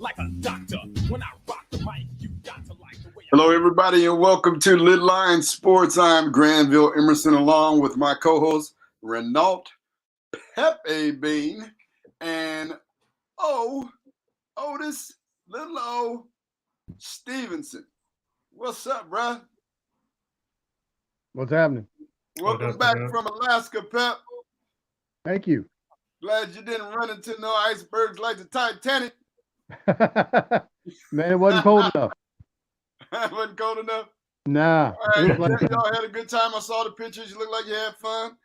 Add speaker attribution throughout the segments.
Speaker 1: like a doctor. When I rock the mic, you got to like the way.
Speaker 2: Hello, everybody, and welcome to LidLine Sports. I'm Granville Emerson, along with my co-host Renault, Pepe, and Otis, Lil O Stevenson. What's up, bruh?
Speaker 3: What's happening?
Speaker 2: Welcome back from Alaska, Pep.
Speaker 3: Thank you.
Speaker 2: Glad you didn't run into no icebergs like the Titanic.
Speaker 3: Man, it wasn't cold enough.
Speaker 2: It wasn't cold enough?
Speaker 3: Nah.
Speaker 2: Right, y'all had a good time. I saw the pictures. You look like you had fun.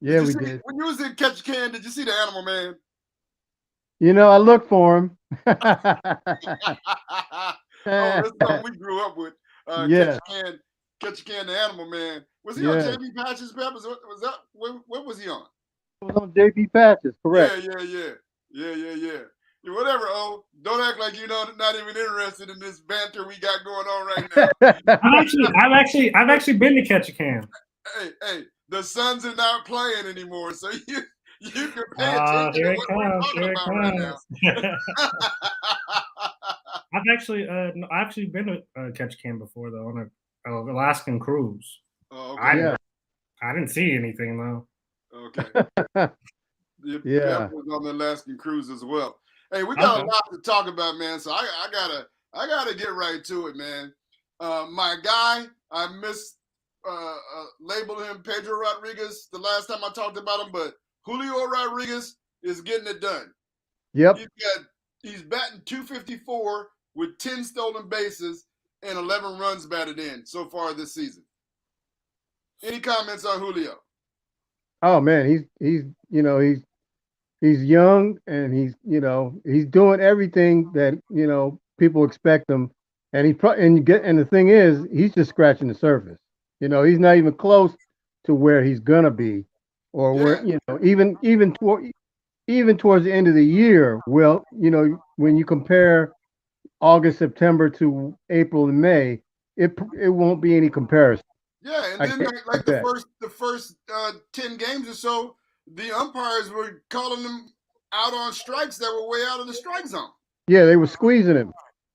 Speaker 3: Yeah, we did.
Speaker 2: When you was in Catch a Can, did you see the animal man?
Speaker 3: You know, I looked for him.
Speaker 2: That's something we grew up with.
Speaker 3: Yeah.
Speaker 2: Catch a Can, the animal man. Was he on JB Patches, Pep? Was that what was he on?
Speaker 3: It was on JB Patches, correct?
Speaker 2: Yeah. Whatever, O. Don't act like you're not even interested in this banter we got going on right now.
Speaker 4: I've actually been to Catch a Can.
Speaker 2: Hey, the Suns are not playing anymore, so you can pay attention to what we're talking about right now.
Speaker 4: I've actually been to Catch a Can before, though, on an Alaskan cruise.
Speaker 2: Oh, okay.
Speaker 4: I didn't see anything though.
Speaker 2: Okay. Yeah, was on the Alaskan cruise as well. Hey, we got a lot to talk about, man. So I gotta get right to it, man. My guy, I labeled him Pedro Rodriguez the last time I talked about him, but Julio Rodriguez is getting it done.
Speaker 3: Yep.
Speaker 2: He's batting .254 with 10 stolen bases and 11 runs batted in so far this season. Any comments on Julio?
Speaker 3: Oh man, he's young and he's doing everything that people expect him, and the thing is, he's just scratching the surface. He's not even close to where he's gonna be, or where even towards the end of the year. Well, when you compare August, September to April and May, it won't be any comparison.
Speaker 2: Yeah, and then like the first 10 games or so, the umpires were calling them out on strikes that were way out of the strike zone.
Speaker 3: Yeah, they were squeezing him.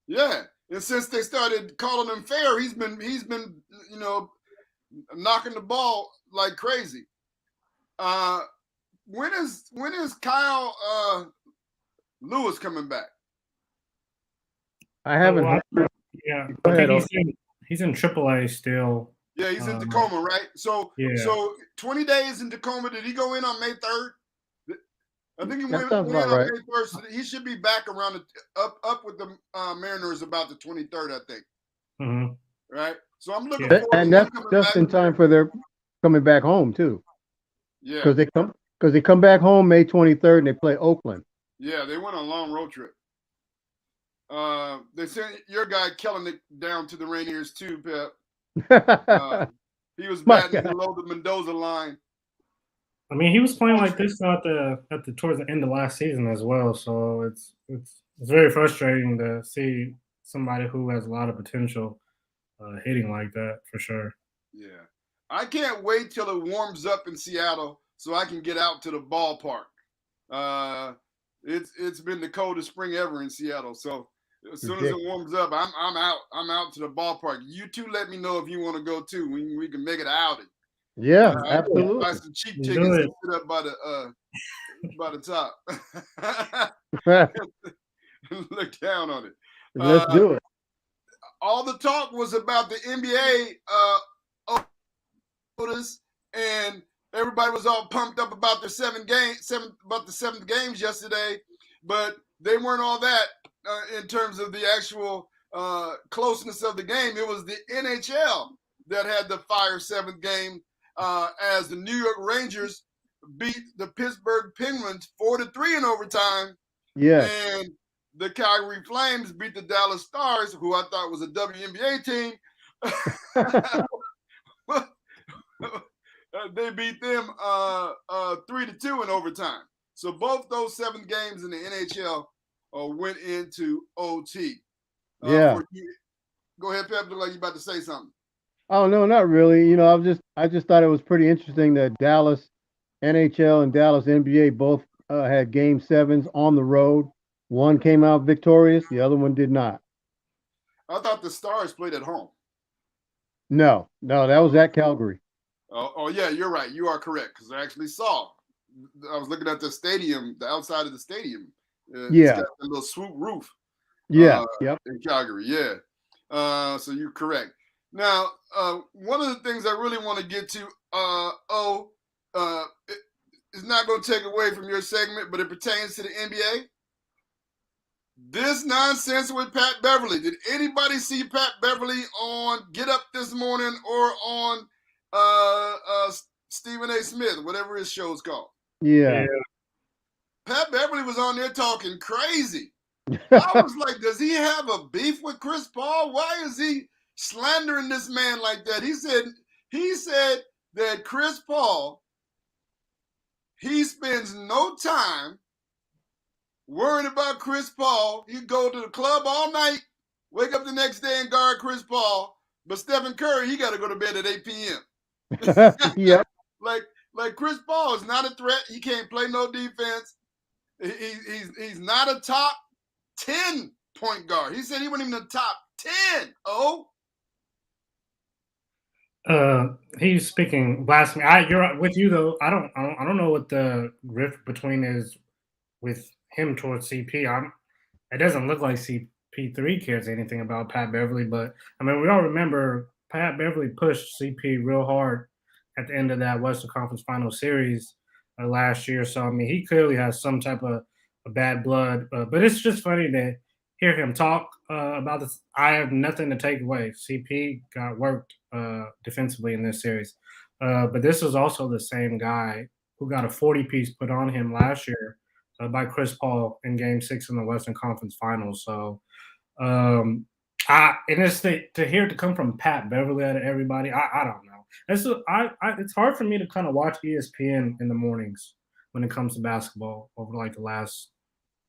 Speaker 2: Yeah, and since they started calling him fair, he's been knocking the ball like crazy. When is Kyle Lewis coming back?
Speaker 3: I haven't heard.
Speaker 4: Yeah, I think he's in AAA still.
Speaker 2: Yeah, he's in Tacoma, right? So 20 days in Tacoma. Did he go in on May 3rd? I think he went in on May 1st. He should be back around up with the Mariners about the 23rd, I think.
Speaker 4: Mm-hmm.
Speaker 2: Right? So I'm looking forward
Speaker 3: and that's just in time for their coming back home too.
Speaker 2: Yeah.
Speaker 3: Because they come back home May 23rd and they play Oakland.
Speaker 2: Yeah, they went on a long road trip. They sent your guy Kellenic down to the Rainiers too, Pep. He was batting below the Mendoza line.
Speaker 4: I mean, he was playing like this towards the end of last season as well. So it's very frustrating to see somebody who has a lot of potential hitting like that for sure.
Speaker 2: Yeah, I can't wait till it warms up in Seattle so I can get out to the ballpark. It's been the coldest spring ever in Seattle, so. As soon as it warms up, I'm out. I'm out to the ballpark. You two let me know if you want to go too. We can make it an outing.
Speaker 3: Yeah, absolutely.
Speaker 2: Buy some cheap tickets and sit up by the top. Look down on it.
Speaker 3: Let's do it.
Speaker 2: All the talk was about the NBA Otis, and everybody was all pumped up about the seventh games yesterday, but they weren't all that. In terms of the actual closeness of the game, it was the NHL that had the fire seventh game as the New York Rangers beat the Pittsburgh Penguins 4-3 in overtime.
Speaker 3: Yeah.
Speaker 2: And the Calgary Flames beat the Dallas Stars, who I thought was a WNBA team. They beat them 3-2 in overtime. So both those 7 games in the NHL went into OT.
Speaker 3: Yeah.
Speaker 2: Go ahead, Pep. Look like you're about to say something.
Speaker 3: Oh no, not really. I just thought it was pretty interesting that Dallas NHL and Dallas NBA both had game 7s on the road. One came out victorious, the other one did not.
Speaker 2: I thought the Stars played at home.
Speaker 3: No, that was at Calgary.
Speaker 2: Oh yeah, you're right. You are correct because I actually saw. I was looking at the stadium, the outside of the stadium. It's got a little swoop roof.
Speaker 3: Yeah, yep.
Speaker 2: In Calgary, yeah. So you're correct. Now, one of the things I really want to get to, it's not going to take away from your segment, but it pertains to the NBA. This nonsense with Pat Beverly. Did anybody see Pat Beverly on Get Up This Morning or on Stephen A. Smith, whatever his show's called?
Speaker 3: Yeah.
Speaker 2: Pat Beverly was on there talking crazy. I was like, does he have a beef with Chris Paul? Why is he slandering this man like that? He said that Chris Paul, he spends no time worrying about Chris Paul. He'd go to the club all night, wake up the next day and guard Chris Paul. But Stephen Curry, he got to go to bed at 8 p.m.
Speaker 3: Yep.
Speaker 2: Like Chris Paul is not a threat. He can't play no defense. He's not a top 10 point guard. He said he wasn't even the top 10.
Speaker 4: He's speaking blasphemy. You're with you though. I don't know what the rift between is with him towards CP. It doesn't look like CP3 cares anything about Pat Beverly, but I mean we all remember Pat Beverly pushed CP real hard at the end of that Western Conference Final Series last year. So I mean he clearly has some type of bad blood, but it's just funny to hear him talk about this. I have nothing to take away. CP got worked defensively in this series, but this is also the same guy who got a 40-piece put on him last year by Chris Paul in Game 6 in the Western Conference Finals. So, and it's to hear it to come from Pat Beverly out of everybody. I don't know. It's hard for me to kind of watch ESPN in the mornings when it comes to basketball over like the last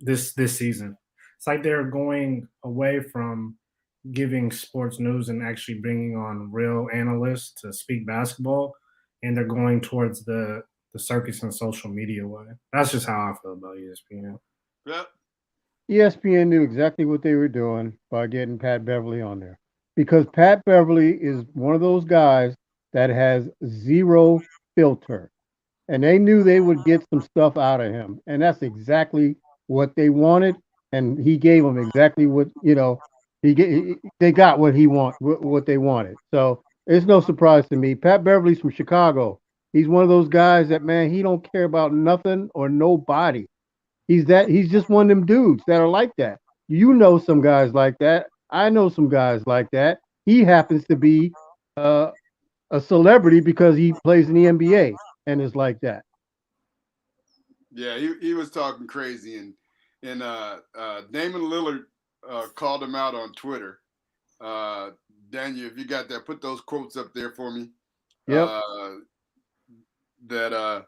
Speaker 4: this season. It's like they're going away from giving sports news and actually bringing on real analysts to speak basketball, and they're going towards the circus and social media way. That's just how I feel about ESPN.
Speaker 2: Yep.
Speaker 3: ESPN knew exactly what they were doing by getting Pat Beverly on there because Pat Beverly is one of those guys that has zero filter, and they knew they would get some stuff out of him, and that's exactly what they wanted, and he gave them exactly what they got what they wanted. So it's no surprise to me. Pat Beverly's from Chicago. He's one of those guys that, man, he don't care about nothing or nobody. He's just one of them dudes that are like that. You know some guys like that. I know some guys like that. He happens to be a celebrity because he plays in the NBA and is like that.
Speaker 2: Yeah, he was talking crazy, and Damon Lillard called him out on Twitter. Daniel, if you got that, put those quotes up there for me.
Speaker 3: Yep.
Speaker 2: That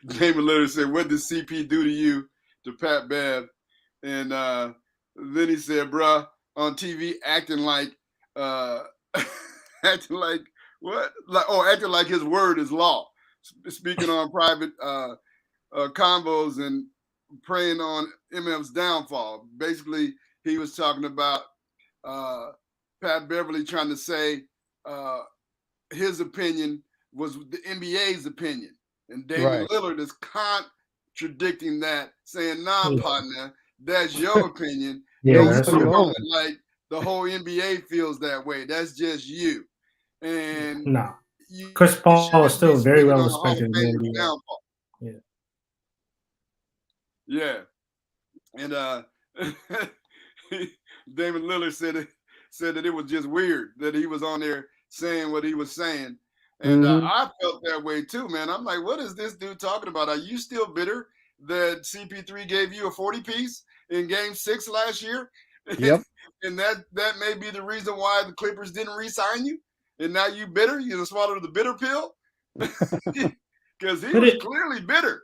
Speaker 2: Damon Lillard said, "What did CP do to you?" to Pat Bev, and then he said, "Bruh, on TV acting like acting like what? Acting like his word is law. Speaking on private convos and preying on MF's downfall." Basically, he was talking about Pat Beverly trying to say his opinion was the NBA's opinion. And David Lillard is contradicting that, saying, "Nah, partner, that's your opinion.
Speaker 4: That's
Speaker 2: like the whole NBA feels that way. That's just you." And
Speaker 4: no, Chris Paul is still very well respected in the NBA.
Speaker 2: Yeah. And David Lillard said that it was just weird that he was on there saying what he was saying. And I felt that way too, man. I'm like, what is this dude talking about? Are you still bitter that CP3 gave you a 40-piece in Game 6 last year?
Speaker 3: Yep.
Speaker 2: And that may be the reason why the Clippers didn't re-sign you? And now you bitter? You just swallowed the bitter pill? Because he was clearly bitter.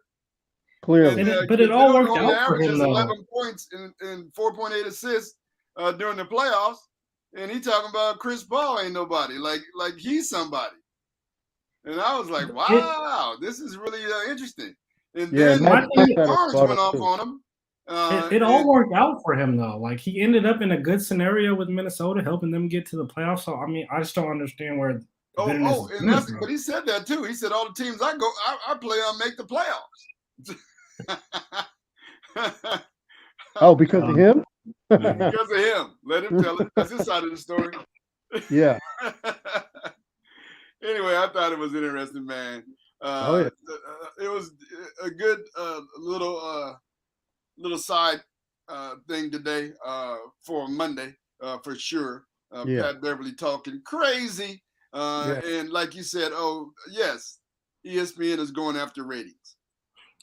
Speaker 3: Clearly.
Speaker 2: And,
Speaker 4: but it all worked out for him, though.
Speaker 2: 11 points and 4.8 assists during the playoffs. And he talking about Chris Paul ain't nobody. Like he's somebody. And I was like, wow, this is really interesting. And then Barnes went off on him
Speaker 4: It all worked out for him though. Like he ended up in a good scenario with Minnesota, helping them get to the playoffs. So I mean, I just don't understand where.
Speaker 2: But he said that too. He said all the teams I play on make the playoffs.
Speaker 3: Because of him?
Speaker 2: Because of him. Let him tell it. That's his side of the story.
Speaker 3: Yeah.
Speaker 2: Anyway, I thought it was interesting, man. It was a good little side thing today for Monday for sure. Pat Beverly talking crazy. And like you said, yes, ESPN is going after ratings.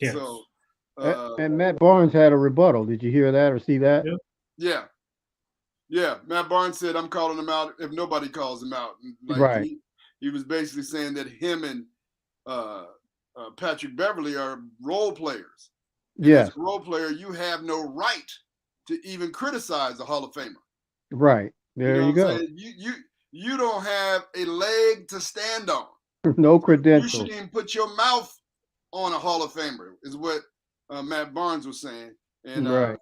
Speaker 4: Yes.
Speaker 2: So,
Speaker 3: and Matt Barnes had a rebuttal. Did you hear that or see that?
Speaker 2: Yeah. Matt Barnes said, "I'm calling him out if nobody calls him out." Like,
Speaker 3: right.
Speaker 2: He was basically saying that him and Patrick Beverly are role players. As a role player, you have no right to even criticize a Hall of Famer.
Speaker 3: Right. There you go.
Speaker 2: You don't have a leg to stand on.
Speaker 3: No credentials.
Speaker 2: You shouldn't even put your mouth on a Hall of Famer, is what Matt Barnes was saying. And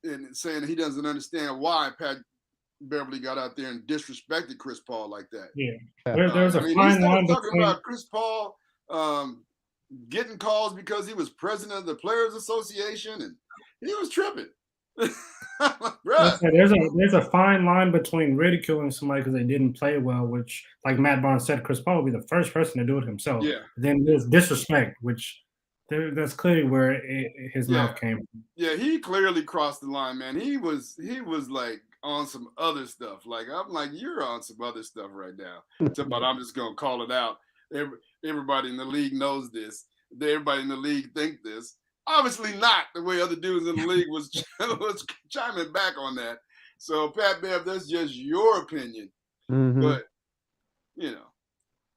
Speaker 2: and saying he doesn't understand why Pat Beverly got out there and disrespected Chris Paul like that.
Speaker 4: Yeah. There's a fine line
Speaker 2: talking about Chris Paul getting calls because he was president of the Players Association, and he was tripping.
Speaker 4: There's a fine line between ridiculing somebody because they didn't play well, which, like Matt Barnes said, Chris Paul would be the first person to do it himself.
Speaker 2: Yeah.
Speaker 4: Then there's disrespect, which that's clearly where his mouth came from.
Speaker 2: Yeah, he clearly crossed the line, man. He was like on some other stuff. Like, I'm like, you're on some other stuff right now. But I'm just gonna call it out. Everybody in the league knows this. Everybody in the league think this. Obviously not the way other dudes in the league was chiming back on that. So, Pat Bev, that's just your opinion.
Speaker 3: Mm-hmm.
Speaker 2: But,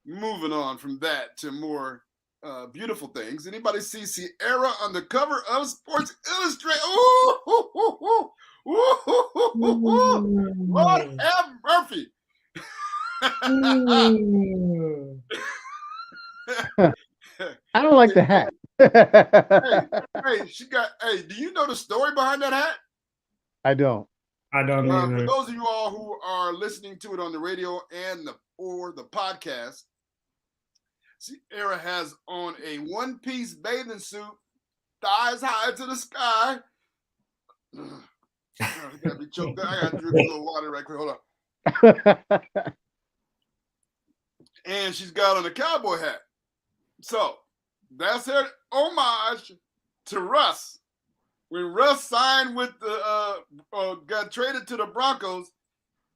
Speaker 2: moving on from that to more beautiful things. Anybody see Sierra on the cover of Sports Illustrated? Lord have Murphy.
Speaker 3: I don't like the hat.
Speaker 2: Hey, do you know the story behind that hat?
Speaker 3: I don't.
Speaker 4: I don't know.
Speaker 2: For those of you all who are listening to it on the radio or the podcast, Sierra has on a one-piece bathing suit, thighs high to the sky. I gotta be choked up. I gotta drink a little water right quick. Hold on. And she's got on a cowboy hat. So that's her homage to Russ. When Russ signed with got traded to the Broncos,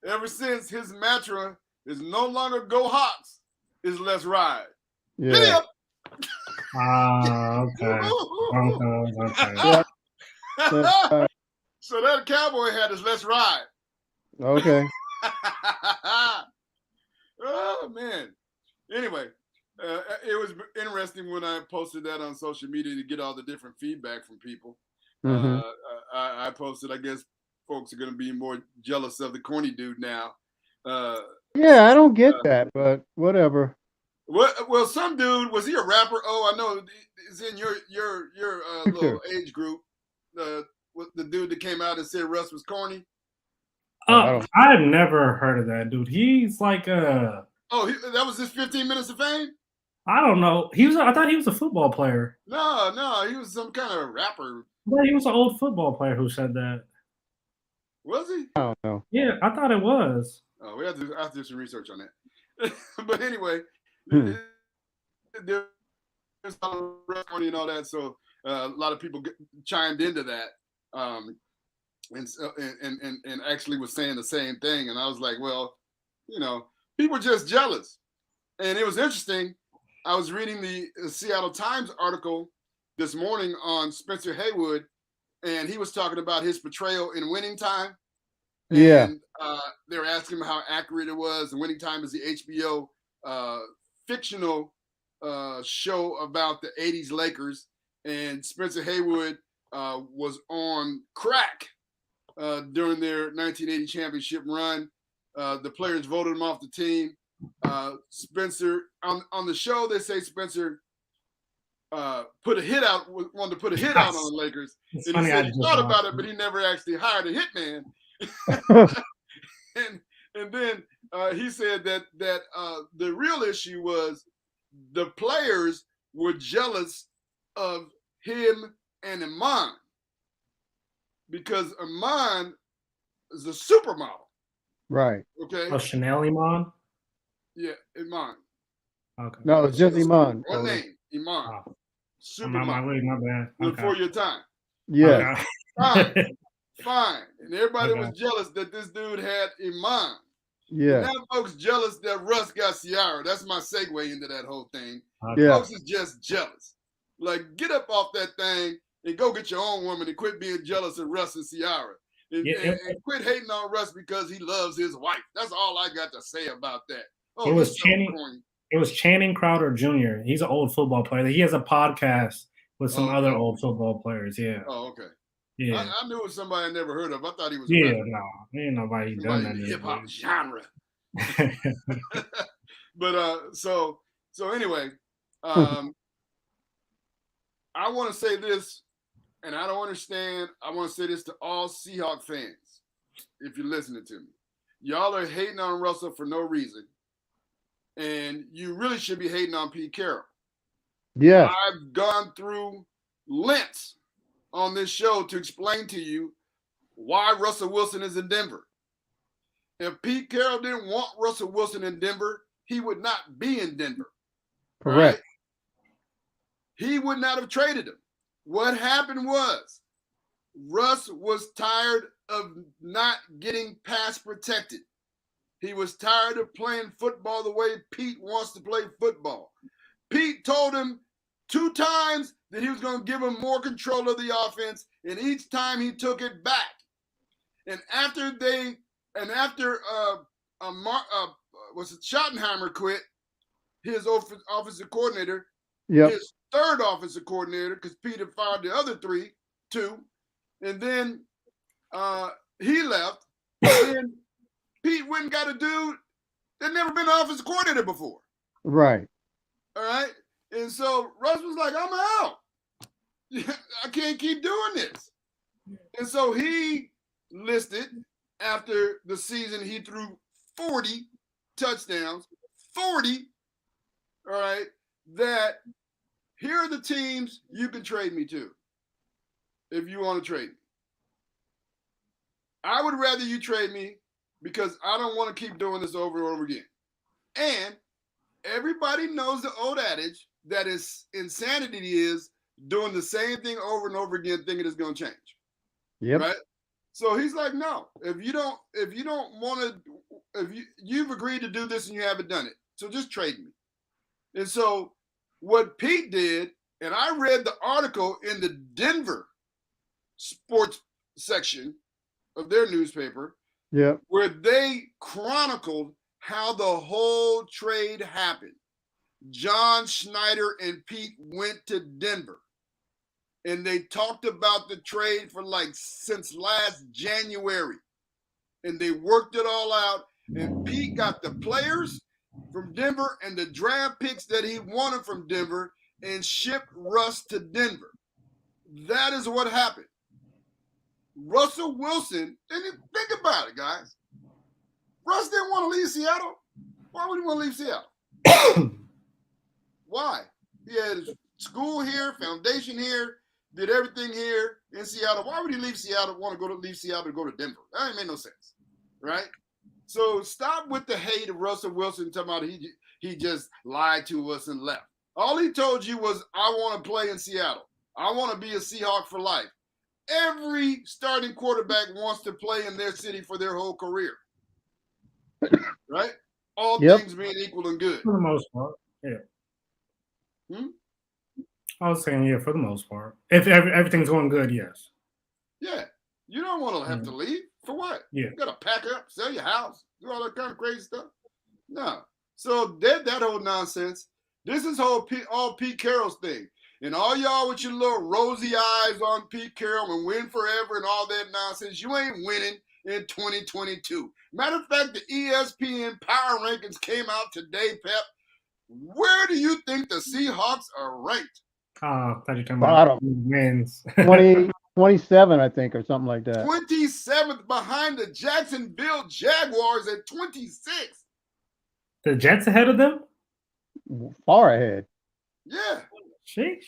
Speaker 2: ever since his mantra is no longer go Hawks, is let's ride.
Speaker 3: Yeah.
Speaker 4: Okay.
Speaker 2: So that cowboy hat is let's ride.
Speaker 3: Okay.
Speaker 2: Oh, man. Anyway, it was interesting when I posted that on social media to get all the different feedback from people.
Speaker 3: Mm-hmm.
Speaker 2: I posted, I guess folks are going to be more jealous of the corny dude now.
Speaker 3: Yeah, I don't get that, but whatever.
Speaker 2: Well, some dude, was he a rapper? Oh, I know, is in your little age group. The dude that came out and said Russ was corny.
Speaker 4: I've never heard of that dude. He's like that
Speaker 2: was his 15 minutes of fame?
Speaker 4: I don't know. I thought he was a football player.
Speaker 2: No, he was some kind of rapper.
Speaker 4: Well, he was an old football player who said that.
Speaker 2: Was he?
Speaker 3: I don't know.
Speaker 4: Yeah, I thought it was.
Speaker 2: Oh, we have to do some research on that. But anyway, there's corny and all that, so a lot of people chimed into that. And actually was saying the same thing. And I was like, well, people are just jealous. And it was interesting. I was reading the Seattle Times article this morning on Spencer Haywood, and he was talking about his portrayal in Winning Time. And they were asking him how accurate it was. And Winning Time is the HBO fictional show about the 80s Lakers. And Spencer Haywood was on crack during their 1980 championship run. The players voted him off the team. Spencer, on the show, they say Spencer wanted to put a hit out on the Lakers.
Speaker 4: It's
Speaker 2: And
Speaker 4: funny,
Speaker 2: he
Speaker 4: I
Speaker 2: said he
Speaker 4: just
Speaker 2: thought about
Speaker 4: watched
Speaker 2: it, but he never actually hired a hitman. and then he said that the real issue was the players were jealous of him and Iman because Iman is a supermodel.
Speaker 3: Right.
Speaker 2: Okay.
Speaker 4: Oh, Chanel Iman?
Speaker 2: Yeah, Iman.
Speaker 4: Okay.
Speaker 3: No, it's just Iman.
Speaker 2: One name, Iman.
Speaker 4: Oh, I'm on my
Speaker 2: Supermodel.
Speaker 4: way, my bad. Okay.
Speaker 2: Before your time.
Speaker 3: Yeah.
Speaker 4: Okay.
Speaker 2: Fine. And everybody
Speaker 4: Okay.
Speaker 2: was jealous that this dude had Iman.
Speaker 3: Yeah.
Speaker 2: Now folks jealous that Russ got Ciara. That's my segue into that whole thing.
Speaker 4: Okay.
Speaker 3: Yeah.
Speaker 2: Folks is just jealous. Like, get up off that thing and go get your own woman and quit being jealous of Russ and Ciara. And,
Speaker 4: Yeah,
Speaker 2: and quit hating on Russ because he loves his wife. That's all I got to say about that. Oh,
Speaker 4: It was
Speaker 2: he's so
Speaker 4: Channing-
Speaker 2: corny.
Speaker 4: It was Channing Crowder Jr. He's an old football player. He has a podcast with some other old football players. Yeah.
Speaker 2: Oh, okay.
Speaker 4: Yeah.
Speaker 2: I knew it was somebody I never heard of. I thought he was
Speaker 4: Yeah,
Speaker 2: a
Speaker 4: no. Ain't nobody
Speaker 2: somebody
Speaker 4: done that.
Speaker 2: in the
Speaker 4: in
Speaker 2: hip hop
Speaker 4: years.
Speaker 2: genre. But so anyway, I want to say this, and I don't understand. I want to say this to all Seahawk fans, if you're listening to me. Y'all are hating on Russell for no reason, and you really should be hating on Pete Carroll.
Speaker 3: Yeah.
Speaker 2: I've gone through lengths on this show to explain to you why Russell Wilson is in Denver. If Pete Carroll didn't want Russell Wilson in Denver, he would not be in Denver.
Speaker 3: Correct.
Speaker 2: Right? He would not have traded him. What happened was Russ was tired of not getting pass protected. He was tired of playing football the way Pete wants to play football. Pete told him 2 times that he was going to give him more control of the offense, and each time he took it back. And after Schottenheimer quit, his offensive coordinator,
Speaker 3: Yep.
Speaker 2: his third offensive coordinator, because Pete had fired the other 2, and then he left. And then Pete went and got a dude that never been an offensive coordinator before.
Speaker 3: Right.
Speaker 2: All right. And so Russ was like, I'm out. I can't keep doing this. And so he listed after the season, he threw 40 touchdowns, 40. All right. That here are the teams you can trade me to if you want to trade me. I would rather you trade me because I don't want to keep doing this over and over again. And everybody knows the old adage that is insanity is doing the same thing over and over again, thinking it's going to change.
Speaker 3: Yep.
Speaker 2: Right. So he's like, no, if you don't want to, if you've agreed to do this and you haven't done it, so just trade me. And so what Pete did, and I read the article in the Denver sports section of their newspaper,
Speaker 3: Yep.
Speaker 2: where they chronicled how the whole trade happened. John Schneider and Pete went to Denver, and they talked about the trade for since last January, and they worked it all out, and Pete got the players from Denver and the draft picks that he wanted from Denver and shipped Russ to Denver. That is what happened. Russell Wilson, and think about it, guys. Russ didn't want to leave Seattle. Why would he want to leave Seattle? Why? He had his school here, foundation here, did everything here in Seattle. Why would he leave Seattle, leave Seattle to go to Denver? That ain't made no sense, right? So stop with the hate of Russell Wilson talking about he just lied to us and left. All he told you was, I want to play in Seattle. I want to be a Seahawk for life. Every starting quarterback wants to play in their city for their whole career. Right? All things being equal and good.
Speaker 4: For the most part, yeah. I was saying, yeah, for the most part. If everything's going good, yes.
Speaker 2: Yeah. You don't want to have to leave. For what?
Speaker 4: Yeah.
Speaker 2: You got to pack up, sell your house, do all that kind of crazy stuff. No. So that whole nonsense. This is all Pete Carroll's thing. And all y'all with your little rosy eyes on Pete Carroll and win forever and all that nonsense, you ain't winning in 2022. Matter of fact, the ESPN Power Rankings came out today, Pep. Where do you think the Seahawks are ranked?
Speaker 4: I thought you were talking
Speaker 3: Bottom.
Speaker 4: about wins.
Speaker 3: 27, I think, or something like that.
Speaker 2: 27th behind the Jacksonville Jaguars at 26.
Speaker 4: The Jets ahead of them?
Speaker 3: Far ahead.
Speaker 2: Yeah.
Speaker 4: Sheesh.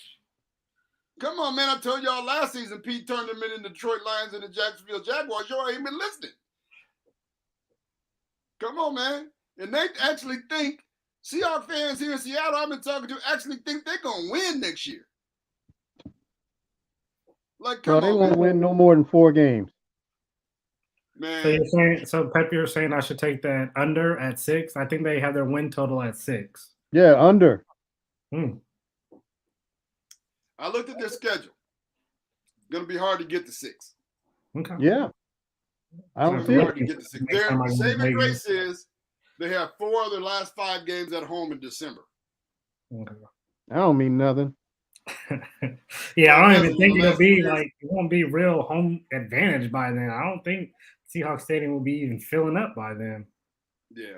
Speaker 2: Come on, man. I told y'all last season Pete turned them into the Detroit Lions and the Jacksonville Jaguars. Y'all ain't been listening. Come on, man. And they actually think, Seahawks fans here in Seattle I've been talking to actually think they're going to win next year. Like, come
Speaker 3: They
Speaker 2: on,
Speaker 3: won't
Speaker 2: man.
Speaker 3: win no more than 4 games.
Speaker 2: Man.
Speaker 4: So Pepe, you're saying I should take that under at 6? I think they have their win total at 6.
Speaker 3: Yeah, under.
Speaker 2: I looked at their schedule. It's going to be hard to get to 6.
Speaker 4: Okay.
Speaker 3: Yeah. I don't see
Speaker 2: hard
Speaker 3: it.
Speaker 2: to get to 6. Their saving grace is they have 4 of their last 5 games at home in December.
Speaker 4: Okay.
Speaker 3: I don't mean nothing.
Speaker 4: Yeah, I don't even think it won't be real home advantage by then. I don't think Seahawks Stadium will be even filling up by then.
Speaker 2: Yeah.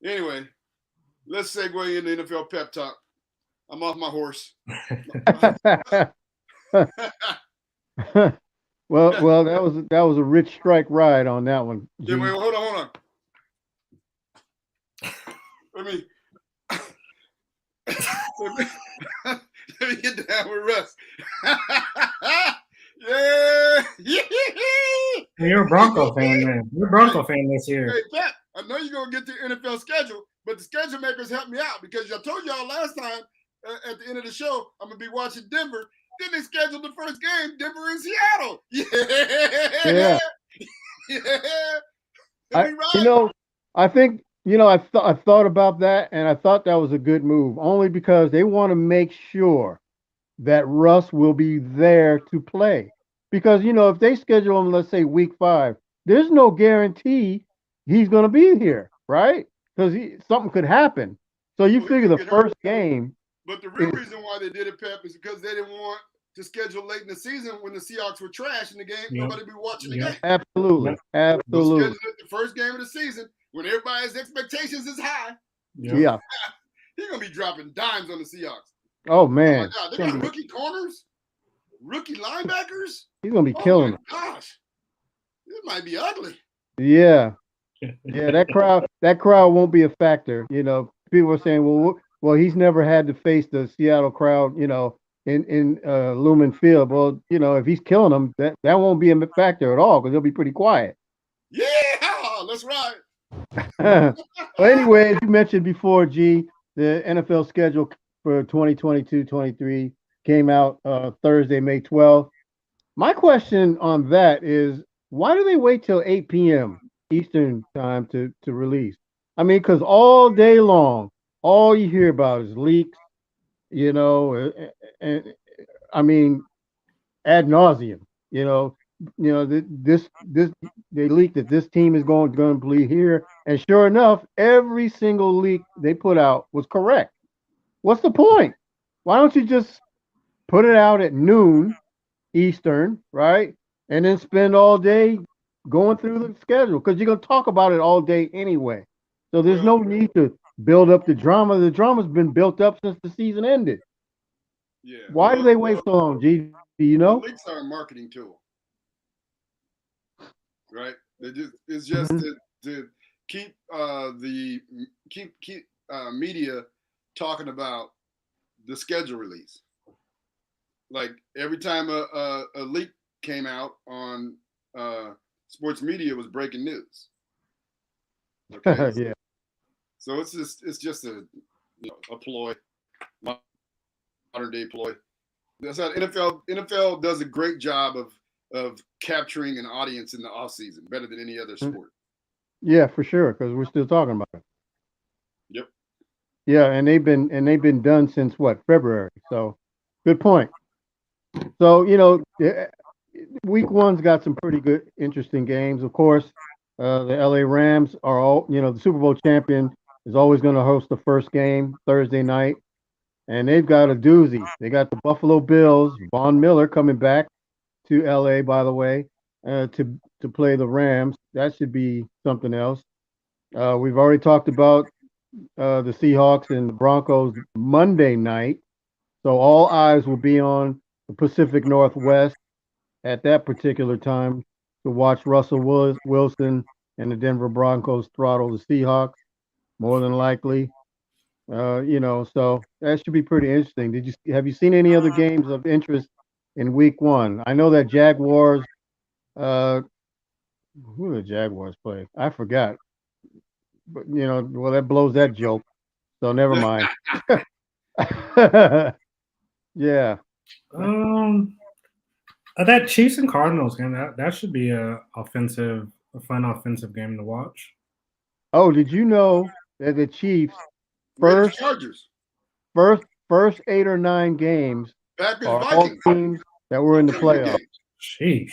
Speaker 2: Anyway, let's segue into NFL Pep Talk. I'm off my horse.
Speaker 3: well, that was a rich strike ride on that one.
Speaker 2: Yeah, wait, hold on. Let me get down with Russ. Yeah.
Speaker 4: You're a Bronco fan, man. You're a Bronco fan this year.
Speaker 2: Hey, Pep, I know you're going to get the NFL schedule, but the schedule makers helped me out because I told y'all last time at the end of the show, I'm going to be watching Denver. Then they scheduled the first game, Denver and Seattle. Yeah.
Speaker 3: I think, I thought about that, and I thought that was a good move, only because they want to make sure that Russ will be there to play. Because, if they schedule him, let's say week 5, there's no guarantee he's going to be here, right? Because something could happen. So you figure the first game.
Speaker 2: But the real reason why they did it, Pep, is because they didn't want to schedule late in the season when the Seahawks were trash in the game. Yep. Nobody be watching the game.
Speaker 3: Absolutely.
Speaker 2: Schedule it the first game of the season when everybody's expectations is high.
Speaker 3: Yeah.
Speaker 2: He's going to be dropping dimes on the Seahawks.
Speaker 3: Oh, man.
Speaker 2: Oh, my God. They got rookie corners, rookie linebackers.
Speaker 3: He's going to be killing them.
Speaker 2: Gosh. This might be ugly.
Speaker 3: Yeah. Yeah, that crowd won't be a factor. People are saying, well, he's never had to face the Seattle crowd, in Lumen Field. Well, if he's killing them, that won't be a factor at all because he'll be pretty quiet.
Speaker 2: Yeah, that's right.
Speaker 3: Well, anyway, as you mentioned before, G, the NFL schedule for 2022-23 came out Thursday, May 12th. My question on that is, why do they wait till 8 p.m. Eastern time to release? I mean, because all day long, all you hear about is leaks, and I mean, ad nauseum, this they leaked that this team is going to be here, and sure enough, every single leak they put out was correct. What's the point? Why don't you just put it out at noon Eastern, right, and then spend all day going through the schedule because you're going to talk about it all day anyway. So there's no need to build up the drama. The drama's been built up since the season ended.
Speaker 2: Yeah.
Speaker 3: Why do they wait so long, G? Do you know?
Speaker 2: Leaks are a marketing tool, right? It's just to keep media talking about the schedule release. Like every time a leak came out on sports media, it was breaking news. Okay.
Speaker 3: Yeah.
Speaker 2: So it's just a ploy, modern day ploy. That's how NFL does a great job of capturing an audience in the off season, better than any other sport.
Speaker 3: Yeah, for sure, because we're still talking about it.
Speaker 2: Yep.
Speaker 3: Yeah, and they've been done since February. So, good point. So week 1's got some pretty good, interesting games. Of course, the LA Rams are all the Super Bowl champion is always going to host the first game Thursday night, and they've got a doozy. They got the Buffalo Bills, Von Miller coming back to LA, by the way, to play the Rams. That should be something else. We've already talked about the Seahawks and the Broncos Monday night. So all eyes will be on the Pacific Northwest at that particular time to watch Russell Wilson and the Denver Broncos throttle the Seahawks, more than likely. So that should be pretty interesting. Have you seen any other games of interest in Week 1? I know that Jaguars. Who did the Jaguars play? I forgot. But that blows that joke. So never mind. Yeah.
Speaker 4: That Chiefs and Cardinals game, that should be a fun offensive game to watch.
Speaker 3: Oh, did you know that the Chiefs first 8 or 9 games
Speaker 2: Packers,
Speaker 3: are all
Speaker 2: Vikings.
Speaker 3: teams that were in the playoffs?
Speaker 4: Sheesh.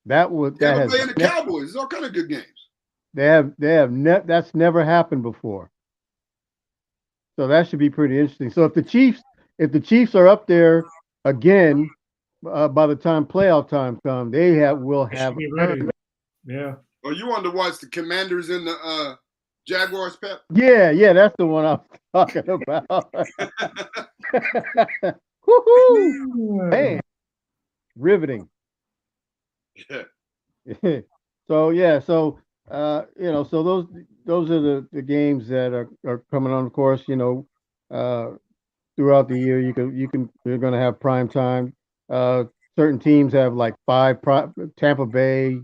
Speaker 3: That has
Speaker 2: playing the Cowboys. There's all kind of good games.
Speaker 3: That's never happened before. So that should be pretty interesting. So if the Chiefs are up there again by the time playoff time comes, will have
Speaker 4: be ready. Yeah.
Speaker 2: Oh, you wanted to watch the Commanders and the Jaguars, Pep?
Speaker 3: Yeah, that's the one I'm talking about. Woohoo! Man, riveting.
Speaker 2: Yeah.
Speaker 3: So those are the games that are coming on. Of course, throughout the year you're going to have prime time. Certain teams have like 5 Tampa Bay,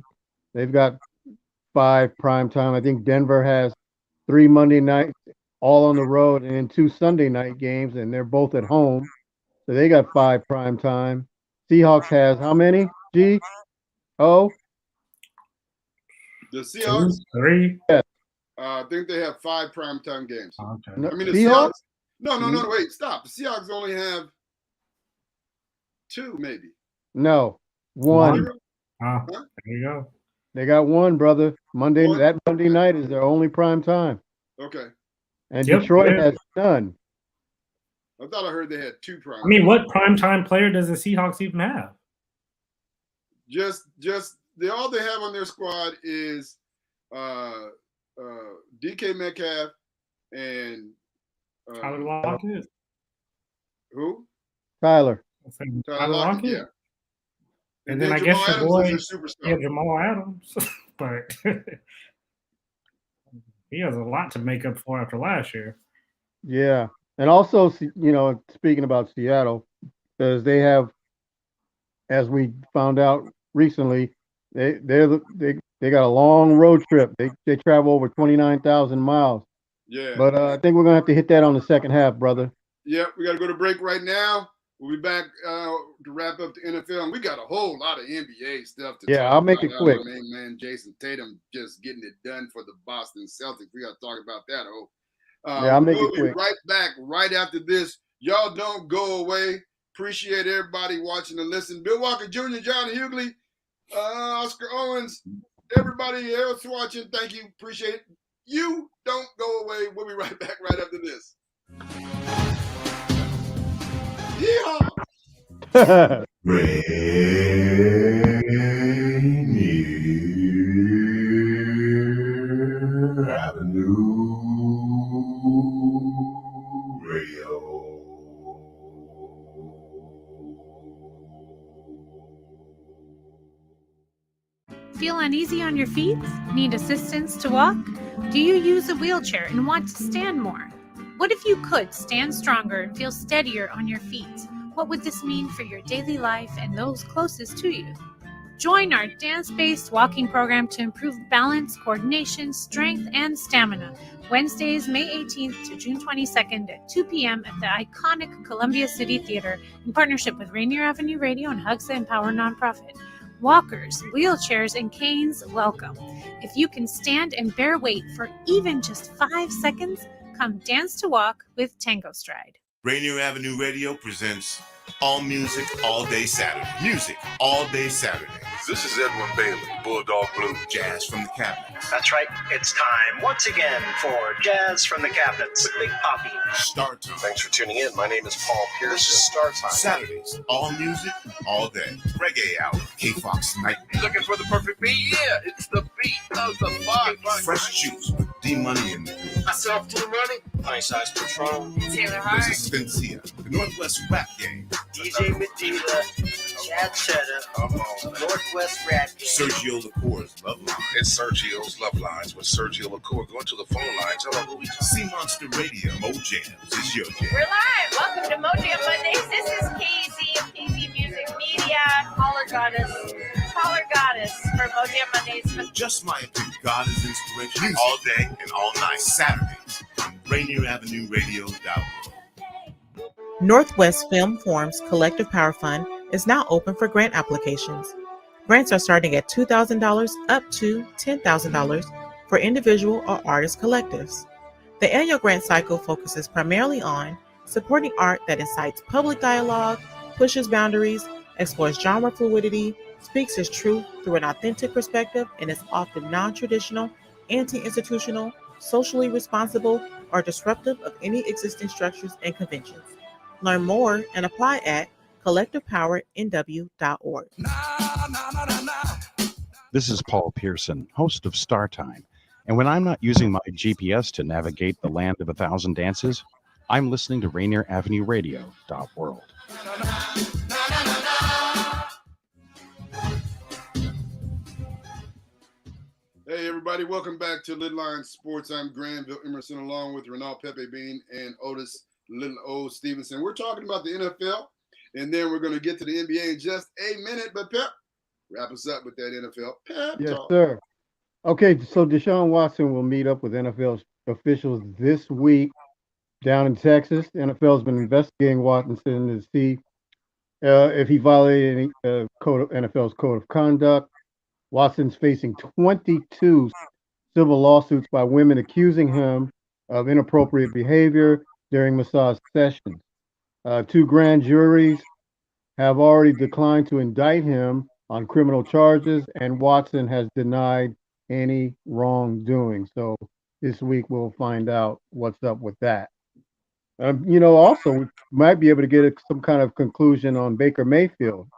Speaker 3: they've got 5 prime time. I think Denver has 3 Monday nights all on the road and then 2 Sunday night games, and they're both at home. So they got 5 prime time. Seahawks has how many? Oh,
Speaker 2: the Seahawks,
Speaker 4: 2, 3.
Speaker 3: Yeah.
Speaker 2: I think they have 5 primetime games.
Speaker 4: Okay.
Speaker 2: I mean, the
Speaker 3: Seahawks?
Speaker 2: No, wait, stop. The Seahawks only have 2, maybe.
Speaker 3: No, 1.
Speaker 4: There you go.
Speaker 3: They got 1, brother. Monday
Speaker 2: 1?
Speaker 3: That Monday night is their only prime time.
Speaker 2: Okay.
Speaker 3: And Detroit has none.
Speaker 2: I thought I heard they had 2 prime.
Speaker 4: I mean, what primetime player does the Seahawks even have?
Speaker 2: Just all they have on their squad is DK Metcalf and
Speaker 4: Tyler Lockett.
Speaker 2: Who?
Speaker 3: Tyler
Speaker 2: Lockett, yeah.
Speaker 4: And then I
Speaker 2: Jamal
Speaker 4: guess your
Speaker 2: Adams
Speaker 4: boy,
Speaker 2: is a superstar.
Speaker 4: Jamal Adams, but he has a lot to make up for after last year.
Speaker 3: Yeah, and also, speaking about Seattle, because they have, as we found out recently, they got a long road trip. They travel over 29,000 miles.
Speaker 2: Yeah.
Speaker 3: But I think we're gonna have to hit that on the second half, brother.
Speaker 2: Yep, we got to go to break right now. We'll be back to wrap up the NFL, and we got a whole lot of NBA stuff to talk about.
Speaker 3: I'll make it quick.
Speaker 2: Main man Jason Tatum just getting it done for the Boston Celtics. We got to talk about that.
Speaker 3: I'll make it quick.
Speaker 2: Right back right after this. Y'all don't go away. Appreciate everybody watching and listening. Bill Walker Jr., John Hughley, Oscar Owens, everybody else watching. Thank you. Appreciate it. You don't go away. We'll be right back right after this. Yeehaw!
Speaker 5: Rainier Avenue Radio.
Speaker 6: Feel uneasy on your feet? Need assistance to walk? Do you use a wheelchair and want to stand more? What if you could stand stronger and feel steadier on your feet? What would this mean for your daily life and those closest to you? Join our dance-based walking program to improve balance, coordination, strength, and stamina. Wednesdays, May 18th to June 22nd at 2 p.m. at the iconic Columbia City Theater in partnership with Rainier Avenue Radio and Hugs That Empower nonprofit. Walkers, wheelchairs, and canes, welcome. If you can stand and bear weight for even just 5 seconds, come dance to walk with Tango Stride.
Speaker 7: Rainier Avenue Radio presents All Music, All Day Saturday. Music, all day Saturday.
Speaker 5: This is Edwin Bailey, Bulldog Blue.
Speaker 7: Jazz from the cabinets.
Speaker 8: That's right. It's time once again for Jazz from the Cabinets with Big Poppy.
Speaker 7: Start time.
Speaker 5: Thanks for tuning in. My name is Paul Pierce. This is Start Time.
Speaker 7: Saturdays, all music, all day. Reggae Hour, K-Fox Nightmare.
Speaker 9: Looking for the perfect beat? Yeah, it's the beat of the box.
Speaker 7: Fresh Juice with D-Money in the group.
Speaker 9: Myself, D-Money.
Speaker 8: Nice Eyes Patron,
Speaker 6: Taylor
Speaker 7: This is Spencia, the Northwest Rap Gang.
Speaker 8: DJ Medina, Chad Cheddar, Northwest Rap Game.
Speaker 7: Sergio Lacour's Love Line.
Speaker 5: It's Sergio's Love Lines with Sergio LaCour. Go to the phone line. Tell them who we talking.
Speaker 7: Sea Monster Radio. Mo Jams is your jam.
Speaker 6: We're live. Welcome to Mojo Mondays. This is KZ of KZ Music Media. Caller Goddess for Mojo Mondays.
Speaker 7: Just my opinion. God is inspiration all day and all night. Saturdays on Rainier Avenue Radio App.
Speaker 9: Northwest Film Forum's Collective Power Fund is now open for grant applications. Grants are starting at $2,000 up to $10,000 for individual or artist collectives. The annual grant cycle focuses primarily on supporting art that incites public dialogue, pushes boundaries, explores genre fluidity, speaks its truth through an authentic perspective, and is often non-traditional, anti-institutional, socially responsible, or disruptive of any existing structures and conventions. Learn more and apply at collectivepowernw.org.
Speaker 10: This is Paul Pearson, host of StarTime. And when I'm not using my GPS to navigate the land of 1,000 dances, I'm listening to Rainier Avenue Radio.world.
Speaker 2: Hey, everybody. Welcome back to LidLine Sports. I'm Granville Emerson along with Renault, Pepe Bean, and Lil O Stevenson. We're talking about the NFL, and then we're going to get to the NBA in just a minute. But Pep, wrap us up with that NFL Pep
Speaker 3: Yes,
Speaker 2: Talk.
Speaker 3: sir. Okay, so Deshaun Watson will meet up with NFL officials this week down in Texas. The NFL has been investigating Watson to see if he violated any NFL's code of conduct. Watson's facing 22 civil lawsuits by women accusing him of inappropriate behavior during massage sessions. 2 grand juries have already declined to indict him on criminal charges, and Watson has denied any wrongdoing. So this week we'll find out what's up with that. Also we might be able to get some kind of conclusion on Baker Mayfield.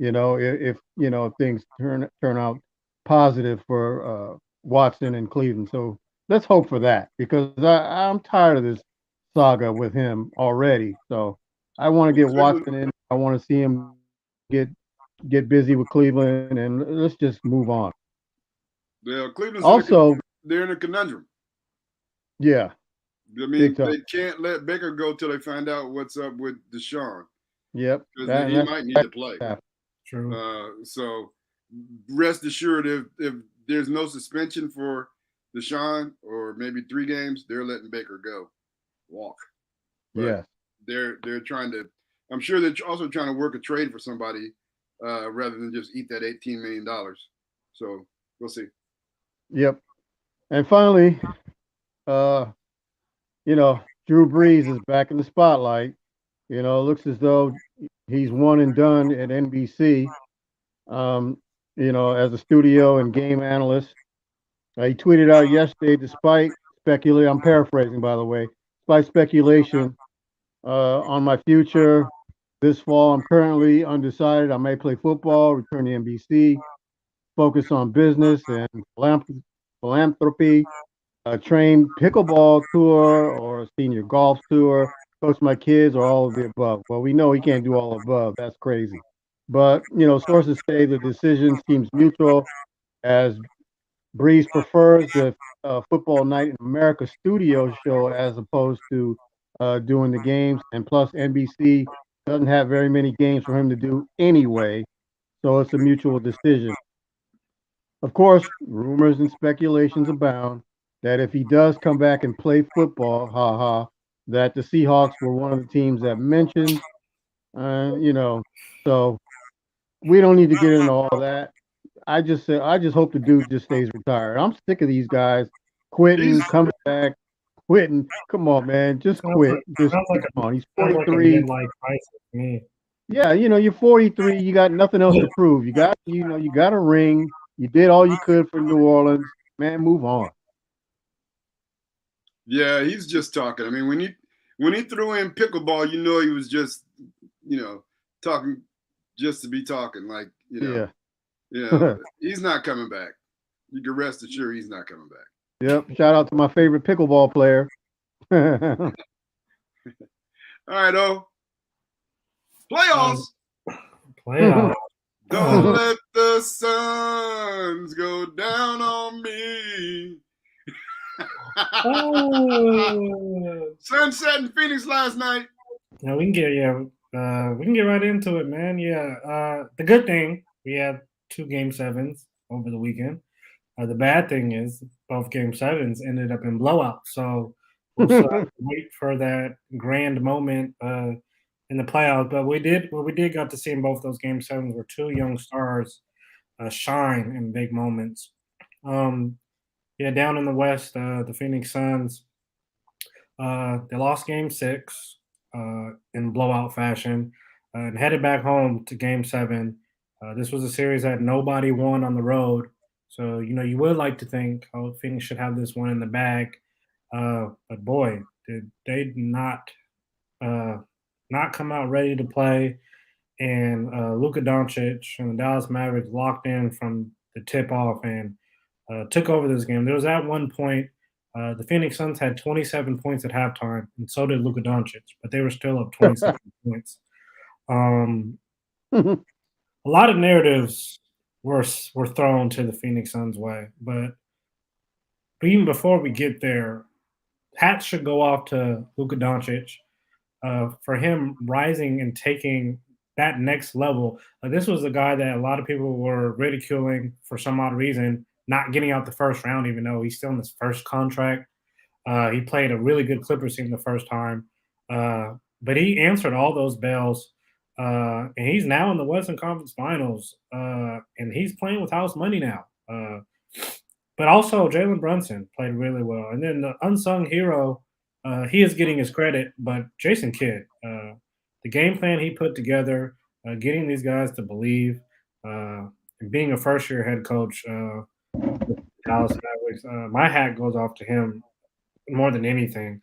Speaker 3: If things turn out positive for Watson and Cleveland. So let's hope for that, because I'm tired of this saga with him already. So I want to get Watson in. I want to see him get busy with Cleveland, and let's just move on.
Speaker 2: Yeah, Cleveland's
Speaker 3: Also,
Speaker 2: they're in a conundrum.
Speaker 3: Yeah.
Speaker 2: I mean, they can't let Baker go till they find out what's up with Deshaun.
Speaker 3: Yep.
Speaker 2: Because he might need to play.
Speaker 4: True.
Speaker 2: So rest assured, if there's no suspension for Deshaun or maybe 3 games, they're letting Baker go, walk. But they're trying to. I'm sure they're also trying to work a trade for somebody rather than just eat that $18 million. So we'll see.
Speaker 3: Yep. And finally, Drew Brees is back in the spotlight. It looks as though he's one and done at NBC, as a studio and game analyst. He tweeted out yesterday, despite speculation, I'm paraphrasing, by the way, despite speculation on my future this fall, I'm currently undecided. I may play football, return to NBC, focus on business and philanthropy, train pickleball tour or senior golf tour, coach my kids, or all of the above. Well, we know he can't do all above. That's crazy. But, sources say the decision seems mutual, as Brees prefers the Football Night in America studio show as opposed to doing the games. And plus, NBC doesn't have very many games for him to do anyway. So it's a mutual decision. Of course, rumors and speculations abound that if he does come back and play football, that the Seahawks were one of the teams that mentioned, so we don't need to get into all that. I just hope the dude just stays retired. I'm sick of these guys quitting, coming back, quitting. Come on, man, just quit. Just come on. He's 43. Yeah, you're 43. You got nothing else to prove. You got a ring. You did all you could for New Orleans. Man, move on.
Speaker 2: Yeah, he's just talking. I mean, when he threw in pickleball, he was just, talking just to be talking. Like, he's not coming back. You can rest assured he's not coming back.
Speaker 3: Yep. Shout out to my favorite pickleball player,
Speaker 2: All right, playoffs.
Speaker 4: Playoffs.
Speaker 2: Don't let the suns go down on me. Sunset in Phoenix last night.
Speaker 4: Yeah, we can get right into it, man. Yeah, the good thing, we had 2 Game 7s over the weekend. The bad thing is both Game 7s ended up in blowouts. So we'll still have to wait for that grand moment in the playoffs. But we did got to see in both those Game 7s were 2 young stars shine in big moments. Down in the West, the Phoenix Suns, they lost Game 6 in blowout fashion and headed back home to Game 7. This was a series that nobody won on the road. So, you would like to think, Phoenix should have this one in the bag. But boy, did they not come out ready to play. And Luka Doncic and the Dallas Mavericks locked in from the tip-off and took over this game. There was at one point, the Phoenix Suns had 27 points at halftime, and so did Luka Doncic, but they were still up 27 points. A lot of narratives were thrown to the Phoenix Suns' way, but even before we get there, hats should go off to Luka Doncic for him rising and taking that next level. This was a guy that a lot of people were ridiculing for some odd reason, not getting out the first round, even though he's still in his first contract. He played a really good Clippers team the first time. But he answered all those bells. And he's now in the Western Conference Finals. And he's playing with house money now. But also Jalen Brunson played really well. And then the unsung hero, he is getting his credit, but Jason Kidd, the game plan he put together, getting these guys to believe, and being a first-year head coach with Dallas Mavericks, my hat goes off to him more than anything.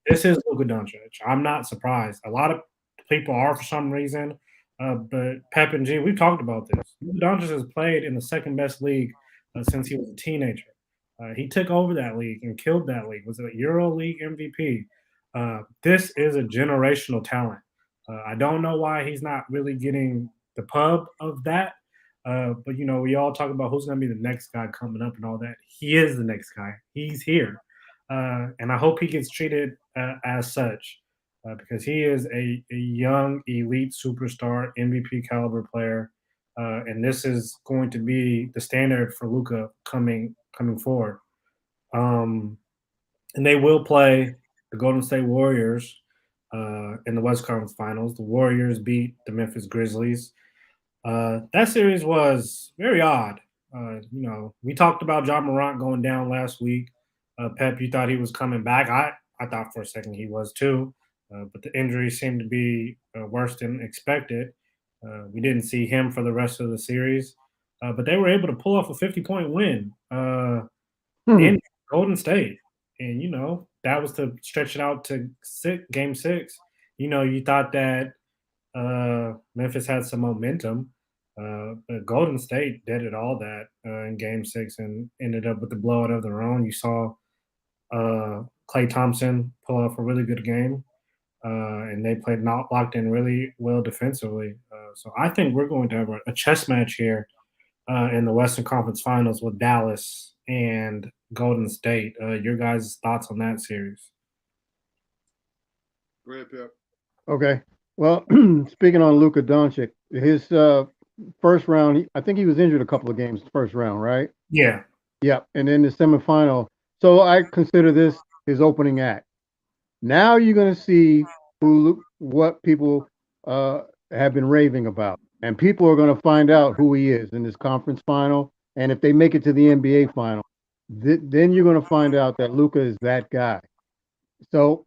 Speaker 4: This is Luka Doncic. I'm not surprised. A lot of people are for some reason, but Pep and G, we've talked about this. Luka Doncic has played in the second-best league since he was a teenager. He took over that league and killed that league. Was it a Euro League MVP? This is a generational talent. I don't know why he's not really getting the pub of that. But, we all talk about who's going to be the next guy coming up and all that. He is the next guy. He's here. And I hope he gets treated as such because he is a young, elite superstar, MVP caliber player. And this is going to be the standard for Luka coming forward. And they will play the Golden State Warriors in the West Conference Finals. The Warriors beat the Memphis Grizzlies. That series was very odd. We talked about Ja Morant going down last week. Pep, you thought he was coming back. I thought for a second he was too. But the injury seemed to be worse than expected. We didn't see him for the rest of the series. But they were able to pull off a 50-point win in Golden State. And, that was to stretch it out to Game 6. You thought that Memphis had some momentum. But Golden State did it all that in Game 6 and ended up with the blowout of their own. You saw Klay Thompson pull off a really good game. And they played locked in really well defensively. So I think we're going to have a chess match here in the Western Conference Finals with Dallas and Golden State. Your guys' thoughts on that series?
Speaker 2: Go ahead, Pep.
Speaker 3: Okay. Well, speaking on Luka Doncic, his first round, I think he was injured a couple of games first round, right?
Speaker 4: Yeah.
Speaker 3: Yeah. And then the semifinal. So I consider this his opening act. Now you're going to see what people have been raving about. And people are going to find out who he is in this conference final. And if they make it to the NBA final, then you're going to find out that Luka is that guy. So,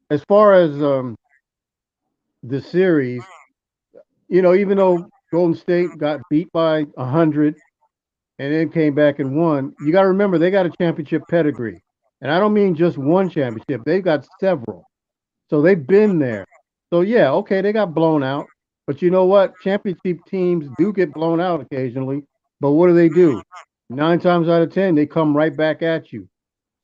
Speaker 3: as far as the series, even though Golden State got beat by 100 and then came back and won, you got to remember they got a championship pedigree. And I don't mean just one championship. They've got several. So they've been there. So, yeah, okay, they got blown out. But you know what? Championship teams do get blown out occasionally. But what do? 9 times out of 10, they come right back at you.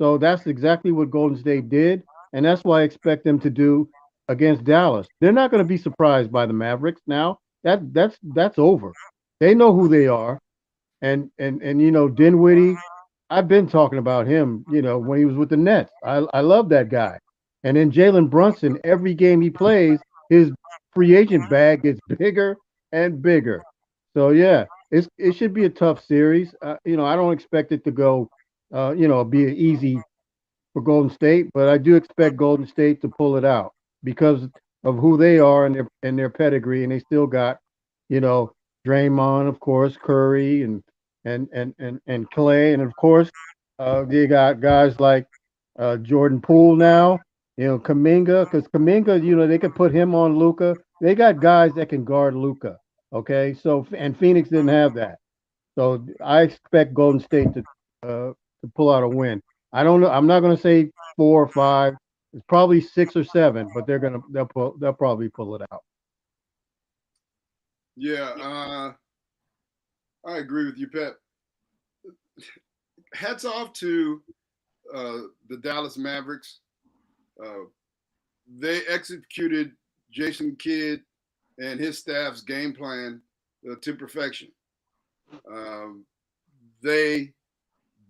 Speaker 3: So that's exactly what Golden State did, and that's why I expect them to do against Dallas. They're not going to be surprised by the Mavericks now. That's over. They know who they are, and Dinwiddie. I've been talking about him. When he was with the Nets, I love that guy. And then Jalen Brunson. Every game he plays, his free agent bag gets bigger and bigger. So yeah, it should be a tough series. I don't expect it to go, be easy for Golden State, but I do expect Golden State to pull it out because of who they are and their pedigree, and they still got, Draymond, of course, Curry, and Clay, and of course, they got guys like Jordan Poole now, Kuminga, because Kuminga, they could put him on Luka. They got guys that can guard Luka. Okay, so and Phoenix didn't have that, so I expect Golden State to pull out a win. I don't know. I'm not going to say 4 or 5. It's probably 6 or 7, but they'll probably pull it out.
Speaker 2: Yeah, I agree with you, Pep. Hats off to the Dallas Mavericks. They executed Jason Kidd and his staff's game plan to perfection. They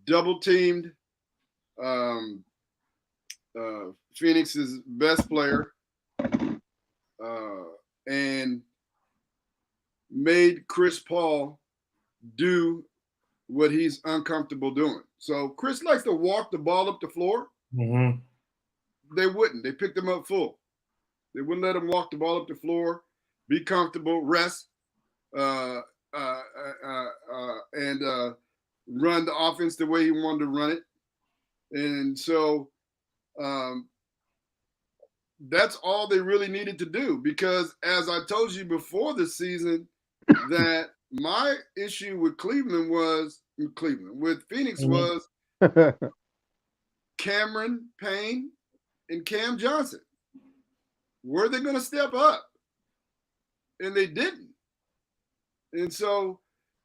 Speaker 2: double teamed Phoenix's best player and made Chris Paul do what he's uncomfortable doing. So Chris likes to walk the ball up the floor.
Speaker 4: Mm-hmm.
Speaker 2: They wouldn't. They picked him up full. They wouldn't let him walk the ball up the floor, be comfortable, rest, and run the offense the way he wanted to run it. And so that's all they really needed to do, because as I told you before the season, that my issue with Phoenix was Cameron Payne and Cam Johnson. Were they going to step up? And they didn't. And so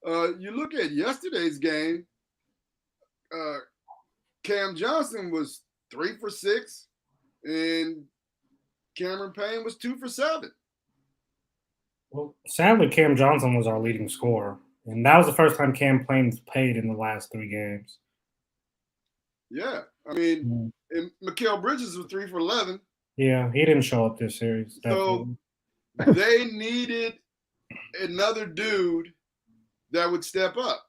Speaker 2: you look at yesterday's game, Cam Johnson was 3 for 6, and Cameron Payne was 2 for 7.
Speaker 4: Well, sadly, Cam Johnson was our leading scorer, and that was the first time Cam Payne's played in the last 3 games.
Speaker 2: Yeah, I mean, and Mikal Bridges was 3 for 11.
Speaker 4: Yeah, he didn't show up this series. Definitely.
Speaker 2: So they needed another dude that would step up.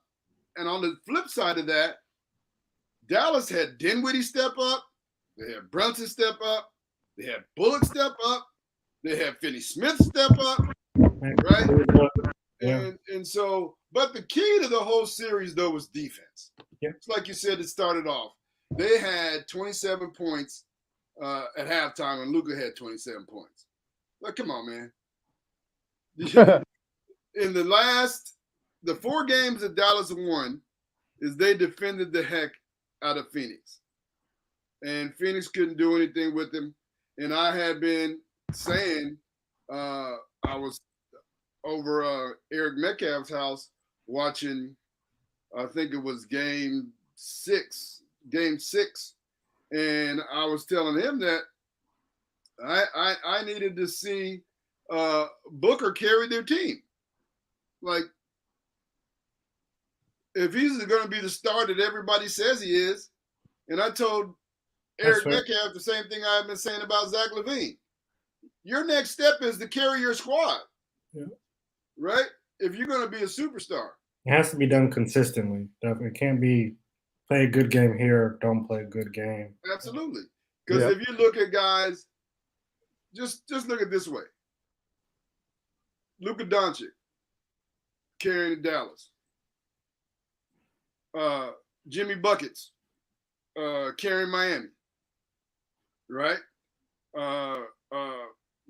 Speaker 2: And on the flip side of that, Dallas had Dinwiddie step up. They had Brunson step up. They had Bullock step up. They had Finney-Smith step up. Right?
Speaker 4: Yeah.
Speaker 2: And so, but the key to the whole series, though, was defense.
Speaker 4: Yeah.
Speaker 2: It's like you said, it started off. They had 27 points at halftime, and Luka had 27 points. Like, come on, man. In the 4 games that Dallas won, is they defended the heck out of Phoenix. And Phoenix couldn't do anything with them. And I had been saying, I was over Eric Metcalf's house watching, I think it was game 6. And I was telling him that I needed to see Booker carry their team. Like, if he's going to be the star that everybody says he is, and I told Eric Metcalf the same thing I've been saying about Zach LaVine. Your next step is to carry your squad, right? If you're going to be a superstar.
Speaker 4: It has to be done consistently. It can't be play a good game here, don't play a good game.
Speaker 2: Absolutely. Because if you look at guys, just look at it this way. Luka Doncic carrying Dallas. Jimmy Buckets carrying Miami. Right?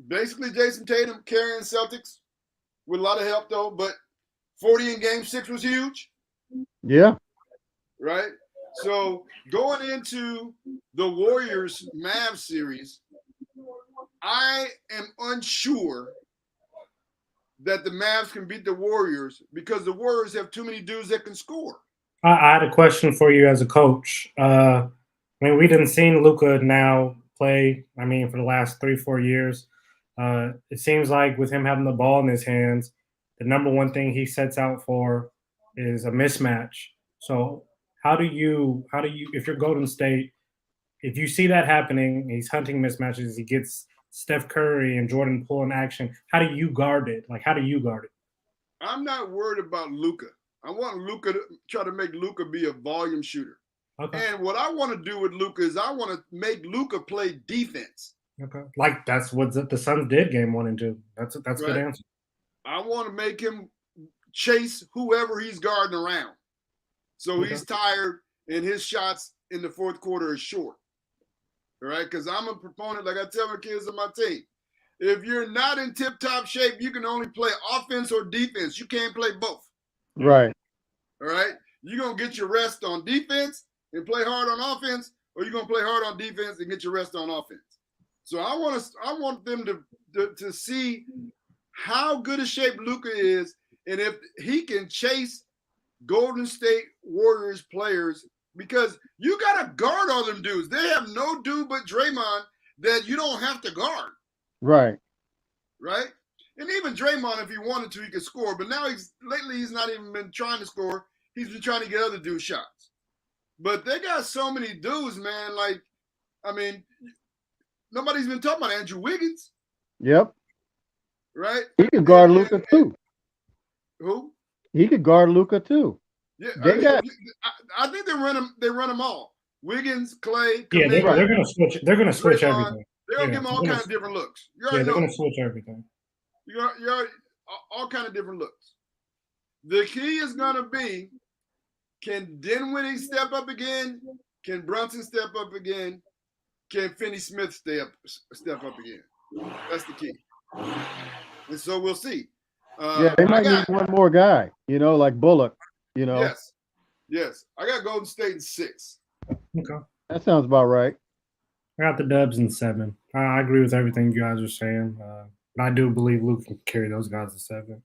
Speaker 2: Basically, Jason Tatum carrying Celtics with a lot of help, though. But 40 in Game 6 was huge.
Speaker 3: Yeah.
Speaker 2: Right? So going into the Warriors-Mavs series, I am unsure that the Mavs can beat the Warriors because the Warriors have too many dudes that can score.
Speaker 4: I had a question for you as a coach. I mean, we didn't seen Luka now play. I mean, for the last 3-4 years, it seems like with him having the ball in his hands, the number one thing he sets out for is a mismatch. So how do you, if you're Golden State, if you see that happening, he's hunting mismatches, he gets Steph Curry and Jordan Poole in action, how do you guard it? Like, how do you guard it?
Speaker 2: I'm not worried about Luka. I want Luka to try to make Luka be a volume shooter. Okay. And what I want to do with Luka is I want to make Luka play defense.
Speaker 4: Okay. Like that's what the Suns did game 1 and 2. That's a good answer.
Speaker 2: I want to make him chase whoever he's guarding around. So he's tired and his shots in the fourth quarter are short. All right? Because I'm a proponent, like I tell my kids on my team, if you're not in tip-top shape, you can only play offense or defense. You can't play both.
Speaker 3: Right.
Speaker 2: All right? You're going to get your rest on defense and play hard on offense, or you're going to play hard on defense and get your rest on offense. So I want them to see how good a shape Luka is, and if he can chase Golden State Warriors players, because you got to guard all them dudes. They have no dude but Draymond that you don't have to guard.
Speaker 3: Right.
Speaker 2: Right? And even Draymond, if he wanted to, he could score. But now lately he's not even been trying to score. He's been trying to get other dudes shots. But they got so many dudes, man. Like, I mean, nobody's been talking about Andrew Wiggins.
Speaker 3: Yep.
Speaker 2: Right?
Speaker 3: He can guard Luka too.
Speaker 2: Who?
Speaker 3: He could guard Luka too.
Speaker 2: Yeah, I think they run them all. Wiggins, Clay.
Speaker 4: Yeah, they're going to switch. They're going to switch everything.
Speaker 2: They're going to give them all kinds of different looks.
Speaker 4: They're going to switch everything.
Speaker 2: You're all kind of different looks. The key is going to be, can Dinwiddie step up again? Can Brunson step up again? Can Finney-Smith step up again? That's the key. And so we'll see.
Speaker 3: They might need one more guy, like Bullock,
Speaker 2: Yes. I got Golden State in 6.
Speaker 4: Okay.
Speaker 3: That sounds about right.
Speaker 4: I got the Dubs in 7. I agree with everything you guys are saying. I do believe Luke can carry those guys to 7.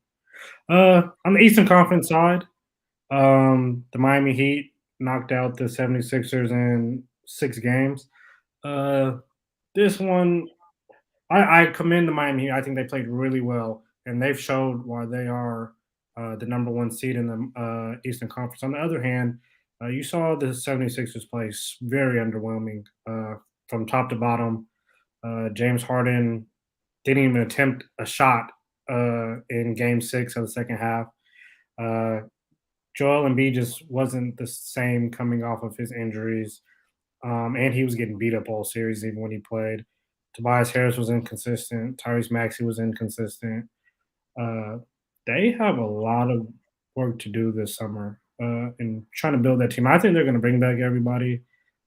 Speaker 4: On the Eastern Conference side, the Miami Heat knocked out the 76ers in 6 games. This one, I commend the Miami Heat. I think they played really well, and they've showed why they are the number 1 seed in the Eastern Conference. On the other hand, you saw the 76ers play very underwhelming from top to bottom. James Harden didn't even attempt a shot in Game 6 of the second half. Joel Embiid just wasn't the same coming off of his injuries, and he was getting beat up all series even when he played. Tobias Harris was inconsistent. Tyrese Maxey was inconsistent. They have a lot of work to do this summer in trying to build that team. I think they're going to bring back everybody.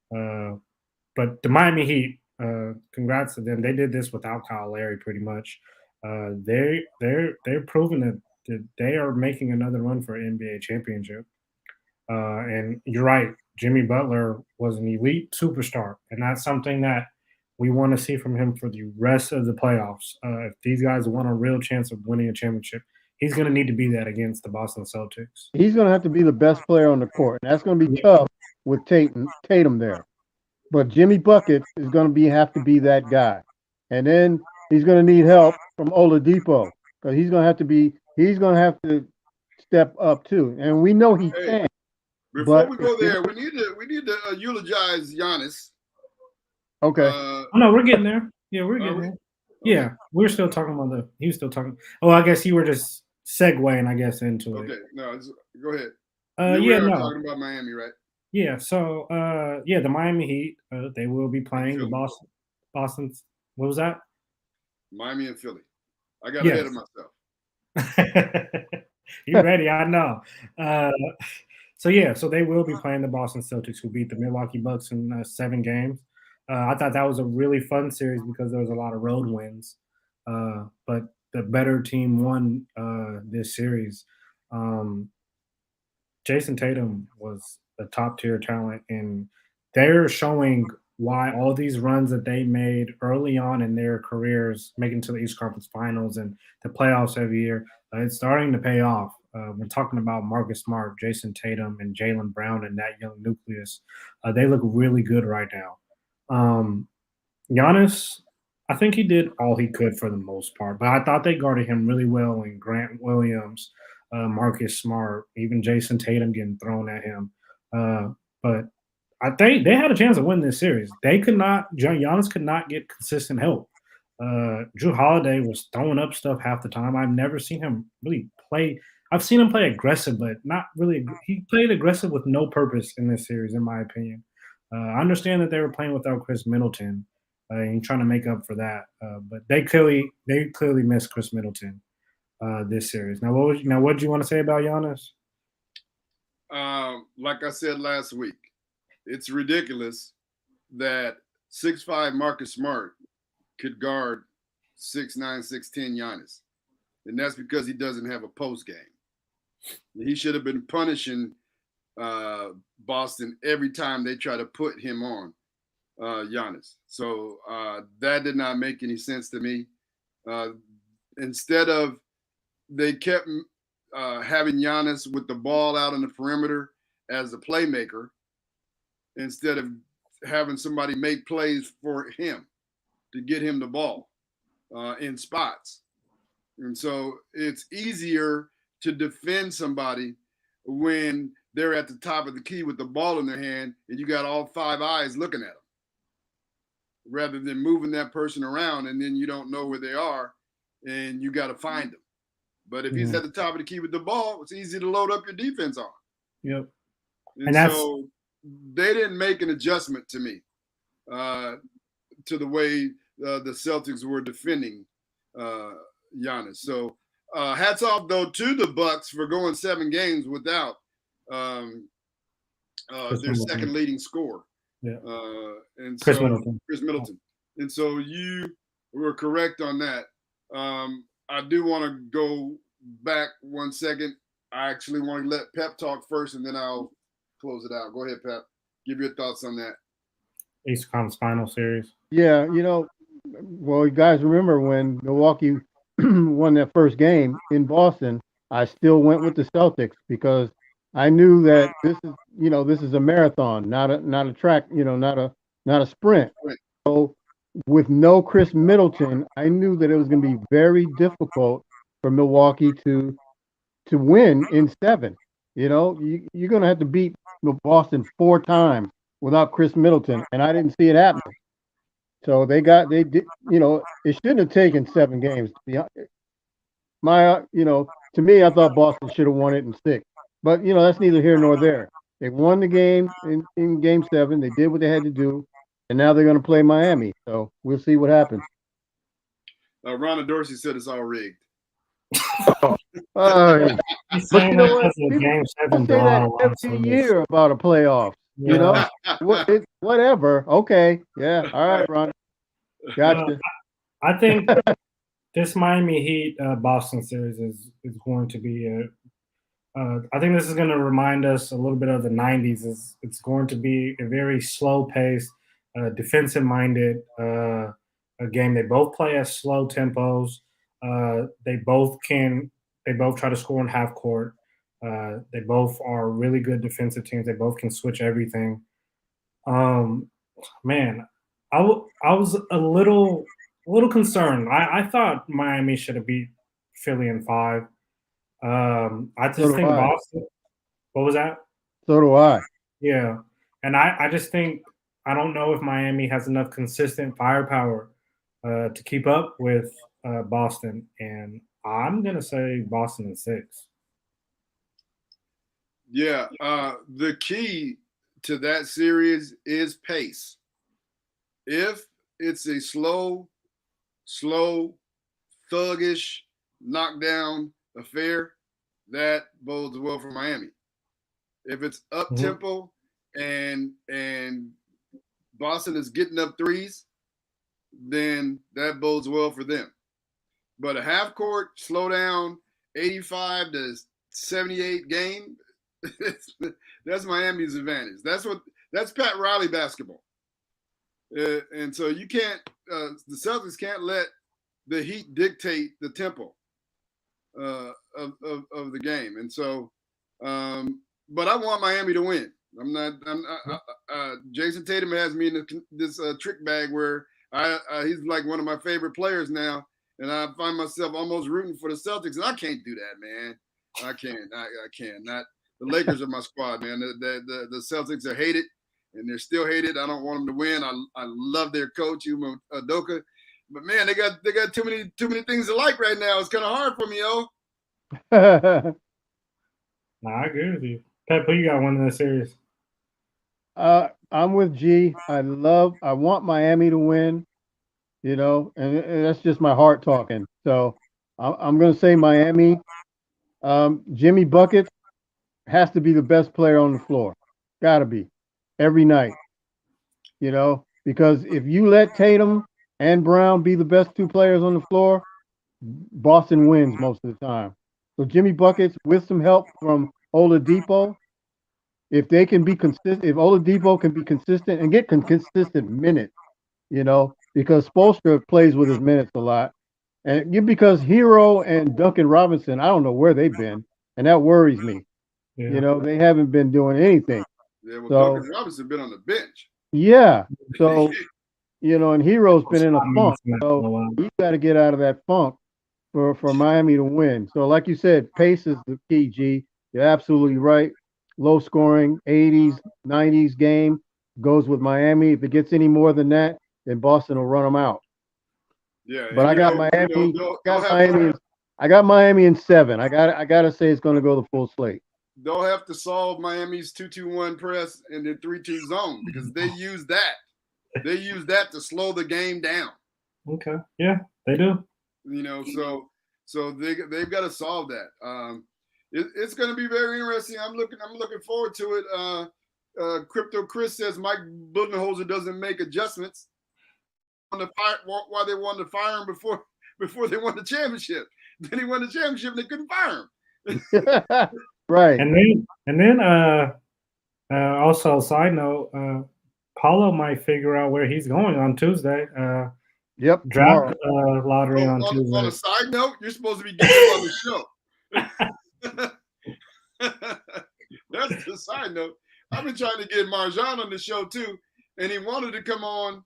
Speaker 4: But the Miami Heat, congrats to them. They did this without Kyle Lowry pretty much. They're proving that they are making another run for an NBA championship. And you're right, Jimmy Butler was an elite superstar, and that's something that we want to see from him for the rest of the playoffs. If these guys want a real chance of winning a championship, he's going to need to be that against the Boston Celtics.
Speaker 3: He's going to have to be the best player on the court, and that's going to be tough with Tatum there. But Jimmy Buckets is going to have to be that guy. And then he's going to need help from Oladipo, because he's going to have to step up too. And we know he can.
Speaker 2: Before we go there, we need to eulogize Giannis.
Speaker 3: Okay.
Speaker 4: No, we're getting there. Yeah, we're getting there. Yeah, we're still talking about he was still talking. Oh, I guess you were just segueing, I guess, into it.
Speaker 2: Okay, no, go ahead.
Speaker 4: Talking
Speaker 2: about Miami, right?
Speaker 4: Yeah, so the Miami Heat, they will be playing the Boston's. What was that?
Speaker 2: Miami and Philly. I got ahead of
Speaker 4: myself. You ready? I know. So they will be playing the Boston Celtics, who beat the Milwaukee Bucks in 7 games. I thought that was a really fun series because there was a lot of road wins. But the better team won this series. Jason Tatum was a top-tier talent, and they're showing why all these runs that they made early on in their careers, making to the East Conference Finals and the playoffs every year, it's starting to pay off. We're talking about Marcus Smart, Jason Tatum, and Jaylen Brown and that young nucleus. They look really good right now. Giannis, I think he did all he could for the most part, but I thought they guarded him really well. And Grant Williams, Marcus Smart, even Jason Tatum getting thrown at him. But I think they had a chance to win this series. Giannis could not get consistent help. Drew Holiday was throwing up stuff half the time. I've never seen him really play. I've seen him play aggressive, but not really. He played aggressive with no purpose in this series, in my opinion. I understand that they were playing without Chris Middleton and trying to make up for that, but they clearly missed Chris Middleton this series. Now, what did you want to say about Giannis?
Speaker 2: Like I said last week, it's ridiculous that 6'5" Marcus Smart could guard 6'9", 6'10" Giannis. And that's because he doesn't have a post game. He should have been punishing Boston every time they try to put him on Giannis. So that did not make any sense to me. Instead of, they kept having Giannis with the ball out on the perimeter as a playmaker instead of having somebody make plays for him to get him the ball in spots. And so it's easier to defend somebody when they're at the top of the key with the ball in their hand and you got all five eyes looking at them, rather than moving that person around and then you don't know where they are and you got to find them. But if he's at the top of the key with the ball, it's easy to load up your defense on.
Speaker 4: Yep.
Speaker 2: And so they didn't make an adjustment to me to the way the Celtics were defending Giannis. So hats off, though, to the Bucks for going 7 games without their second leading scorer.
Speaker 4: Yeah.
Speaker 2: And
Speaker 4: Chris
Speaker 2: so,
Speaker 4: Middleton.
Speaker 2: Chris Middleton. And so you were correct on that. I do want to go back 1 second. I actually want to let Pep talk first, and then I'll close it out. Go ahead, Pep. Give your thoughts on that.
Speaker 4: East Conference Final Series.
Speaker 3: Yeah, well, you guys remember when Milwaukee won that first game in Boston, I still went with the Celtics because I knew that this is a marathon, not a track, not a sprint. So with no Chris Middleton, I knew that it was going to be very difficult for Milwaukee to win in 7. You're going to have to beat Boston 4 times without Chris Middleton, and I didn't see it happening. So they did, it shouldn't have taken 7 games. To be to me, I thought Boston should have won it in 6. But, that's neither here nor there. They won the game in Game 7. They did what they had to do, and now they're going to play Miami. So we'll see what happens.
Speaker 2: Ronna Dorsey said it's all rigged.
Speaker 3: But you know what? People say that every year about a playoff. Whatever. Okay. Yeah. All right, Ron. Gotcha.
Speaker 4: I think this Miami Heat Boston series is going to be I think this is going to remind us a little bit of the 90s. It's going to be a very slow-paced, defensive-minded game. They both play at slow tempos. They both try to score in half court. They both are really good defensive teams. They both can switch everything. Man, I was a little concerned. I thought Miami should have beat Philly in 5. I just think Boston. What was that?
Speaker 3: So do I.
Speaker 4: Yeah, and I just think I don't know if Miami has enough consistent firepower to keep up with Boston, and I'm gonna say Boston in 6.
Speaker 2: Yeah, the key to that series is pace. If it's a slow, thuggish, knockdown affair, that bodes well for Miami. If it's up tempo and Boston is getting up threes, then that bodes well for them. But a half court, slow down, 85 to 78 game, that's Miami's advantage. That's Pat Riley basketball. And so you can't, the Celtics can't let the Heat dictate the tempo. of the game. And so, but I want Miami to win. Jason Tatum has me in this trick bag where he's like one of my favorite players now, and I find myself almost rooting for the Celtics, and I can't do that, man. I can't. Not the Lakers are my squad, man. The Celtics are hated, and they're still hated. I don't want them to win. I love their coach, Ime Udoka, but man, they got too many things to like right now. It's kind of hard for me, yo.
Speaker 4: No, I agree with you. Pep, who you got winning the series?
Speaker 3: I'm with G. I want Miami to win, and that's just my heart talking. So I'm going to say Miami. Jimmy Buckets has to be the best player on the floor. Got to be every night, because if you let Tatum and Brown be the best two players on the floor, Boston wins most of the time. So Jimmy Buckets with some help from Oladipo. If they can be consistent, if Oladipo can be consistent and get consistent minutes, because Spoelstra plays with his minutes a lot. And because Hero and Duncan Robinson, I don't know where they've been, and that worries me. Yeah. They haven't been doing anything.
Speaker 2: Yeah, well, Duncan Robinson been on the bench.
Speaker 3: Yeah. So, and Hero's been in a funk. So he's got to get out of that funk for Miami to win. So like you said, pace is the key, G. You're absolutely right. Low scoring, 80s, 90s game goes with Miami. If it gets any more than that, then Boston will run them out.
Speaker 2: Yeah,
Speaker 3: but I got Miami. I got Miami in 7. I got to say it's going to go the full slate.
Speaker 2: They'll have to solve Miami's 2-2-1 press and the 3-2 zone because they use that. They use that to slow the game down.
Speaker 4: Okay. Yeah, they do.
Speaker 2: So they've got to solve that. It's going to be very interesting. I'm looking forward to it. Crypto Chris says Mike Budenholzer doesn't make adjustments on the fire. Why they wanted to fire him before they won the championship? Then he won the championship and they couldn't fire him.
Speaker 3: Right.
Speaker 4: And then also side note, Paulo might figure out where he's going on Tuesday.
Speaker 3: Yep.
Speaker 4: Draft lottery on Tuesday.
Speaker 2: On a side note, you're supposed to be getting on the show. That's the side note. I've been trying to get Marjan on the show too, and he wanted to come on.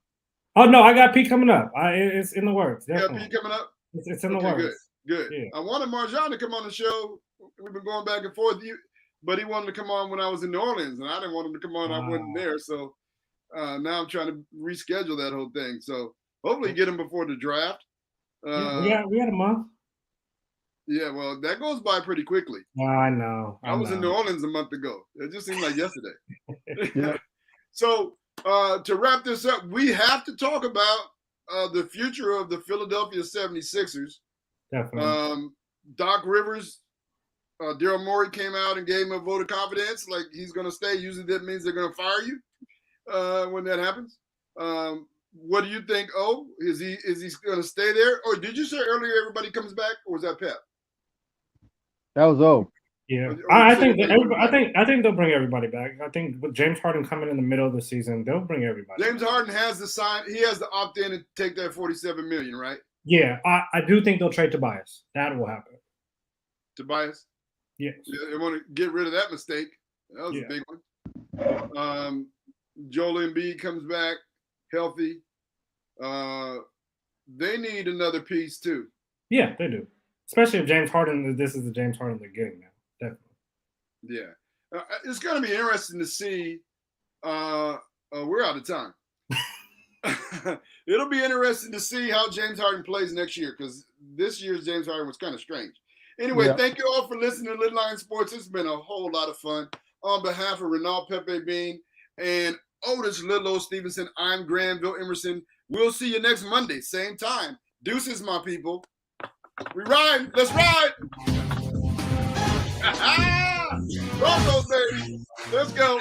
Speaker 4: Oh no, I got Pete coming up. It's in the works. Definitely.
Speaker 2: Yeah, Pete coming up.
Speaker 4: It's in the works.
Speaker 2: Good.
Speaker 4: Yeah.
Speaker 2: I wanted Marjan to come on the show. We've been going back and forth, but he wanted to come on when I was in New Orleans, and I didn't want him to come on. I wasn't there, so now I'm trying to reschedule that whole thing. So hopefully get him before the draft.
Speaker 4: We had a month.
Speaker 2: Yeah, well, that goes by pretty quickly.
Speaker 4: I know.
Speaker 2: I was in New Orleans a month ago. It just seemed like yesterday.
Speaker 3: Yeah.
Speaker 2: So to wrap this up, we have to talk about the future of the Philadelphia 76ers.
Speaker 4: Definitely.
Speaker 2: Doc Rivers, Daryl Morey came out and gave him a vote of confidence, like he's going to stay. Usually that means they're going to fire you when that happens. What do you think? Oh, is he going to stay there? Or did you say earlier everybody comes back, or was that Pep?
Speaker 3: That was O.
Speaker 4: Yeah, I think they'll bring everybody back. I think with James Harden coming in the middle of the season, they'll bring everybody.
Speaker 2: James Harden has the sign. He has to opt in and take that $47 million, right?
Speaker 4: Yeah, I do think they'll trade Tobias. That will happen.
Speaker 2: Tobias?
Speaker 4: Yes.
Speaker 2: They want to get rid of that mistake. That was a big one. Joel Embiid comes back healthy. They need another piece too.
Speaker 4: Yeah, they do. Especially if James Harden, this is the James Harden they're getting now. Definitely.
Speaker 2: Yeah. It's going to be interesting to see. We're out of time. It'll be interesting to see how James Harden plays next year because this year's James Harden was kind of strange. Anyway, Thank you all for listening to LidLine Sports. It's been a whole lot of fun. On behalf of Renault, Pepe Bean, and Otis Lil O Stevenson, I'm Granville Emerson. We'll see you next Monday, same time. Deuces, my people. We ride. Let's ride. Broncos, baby. Let's go.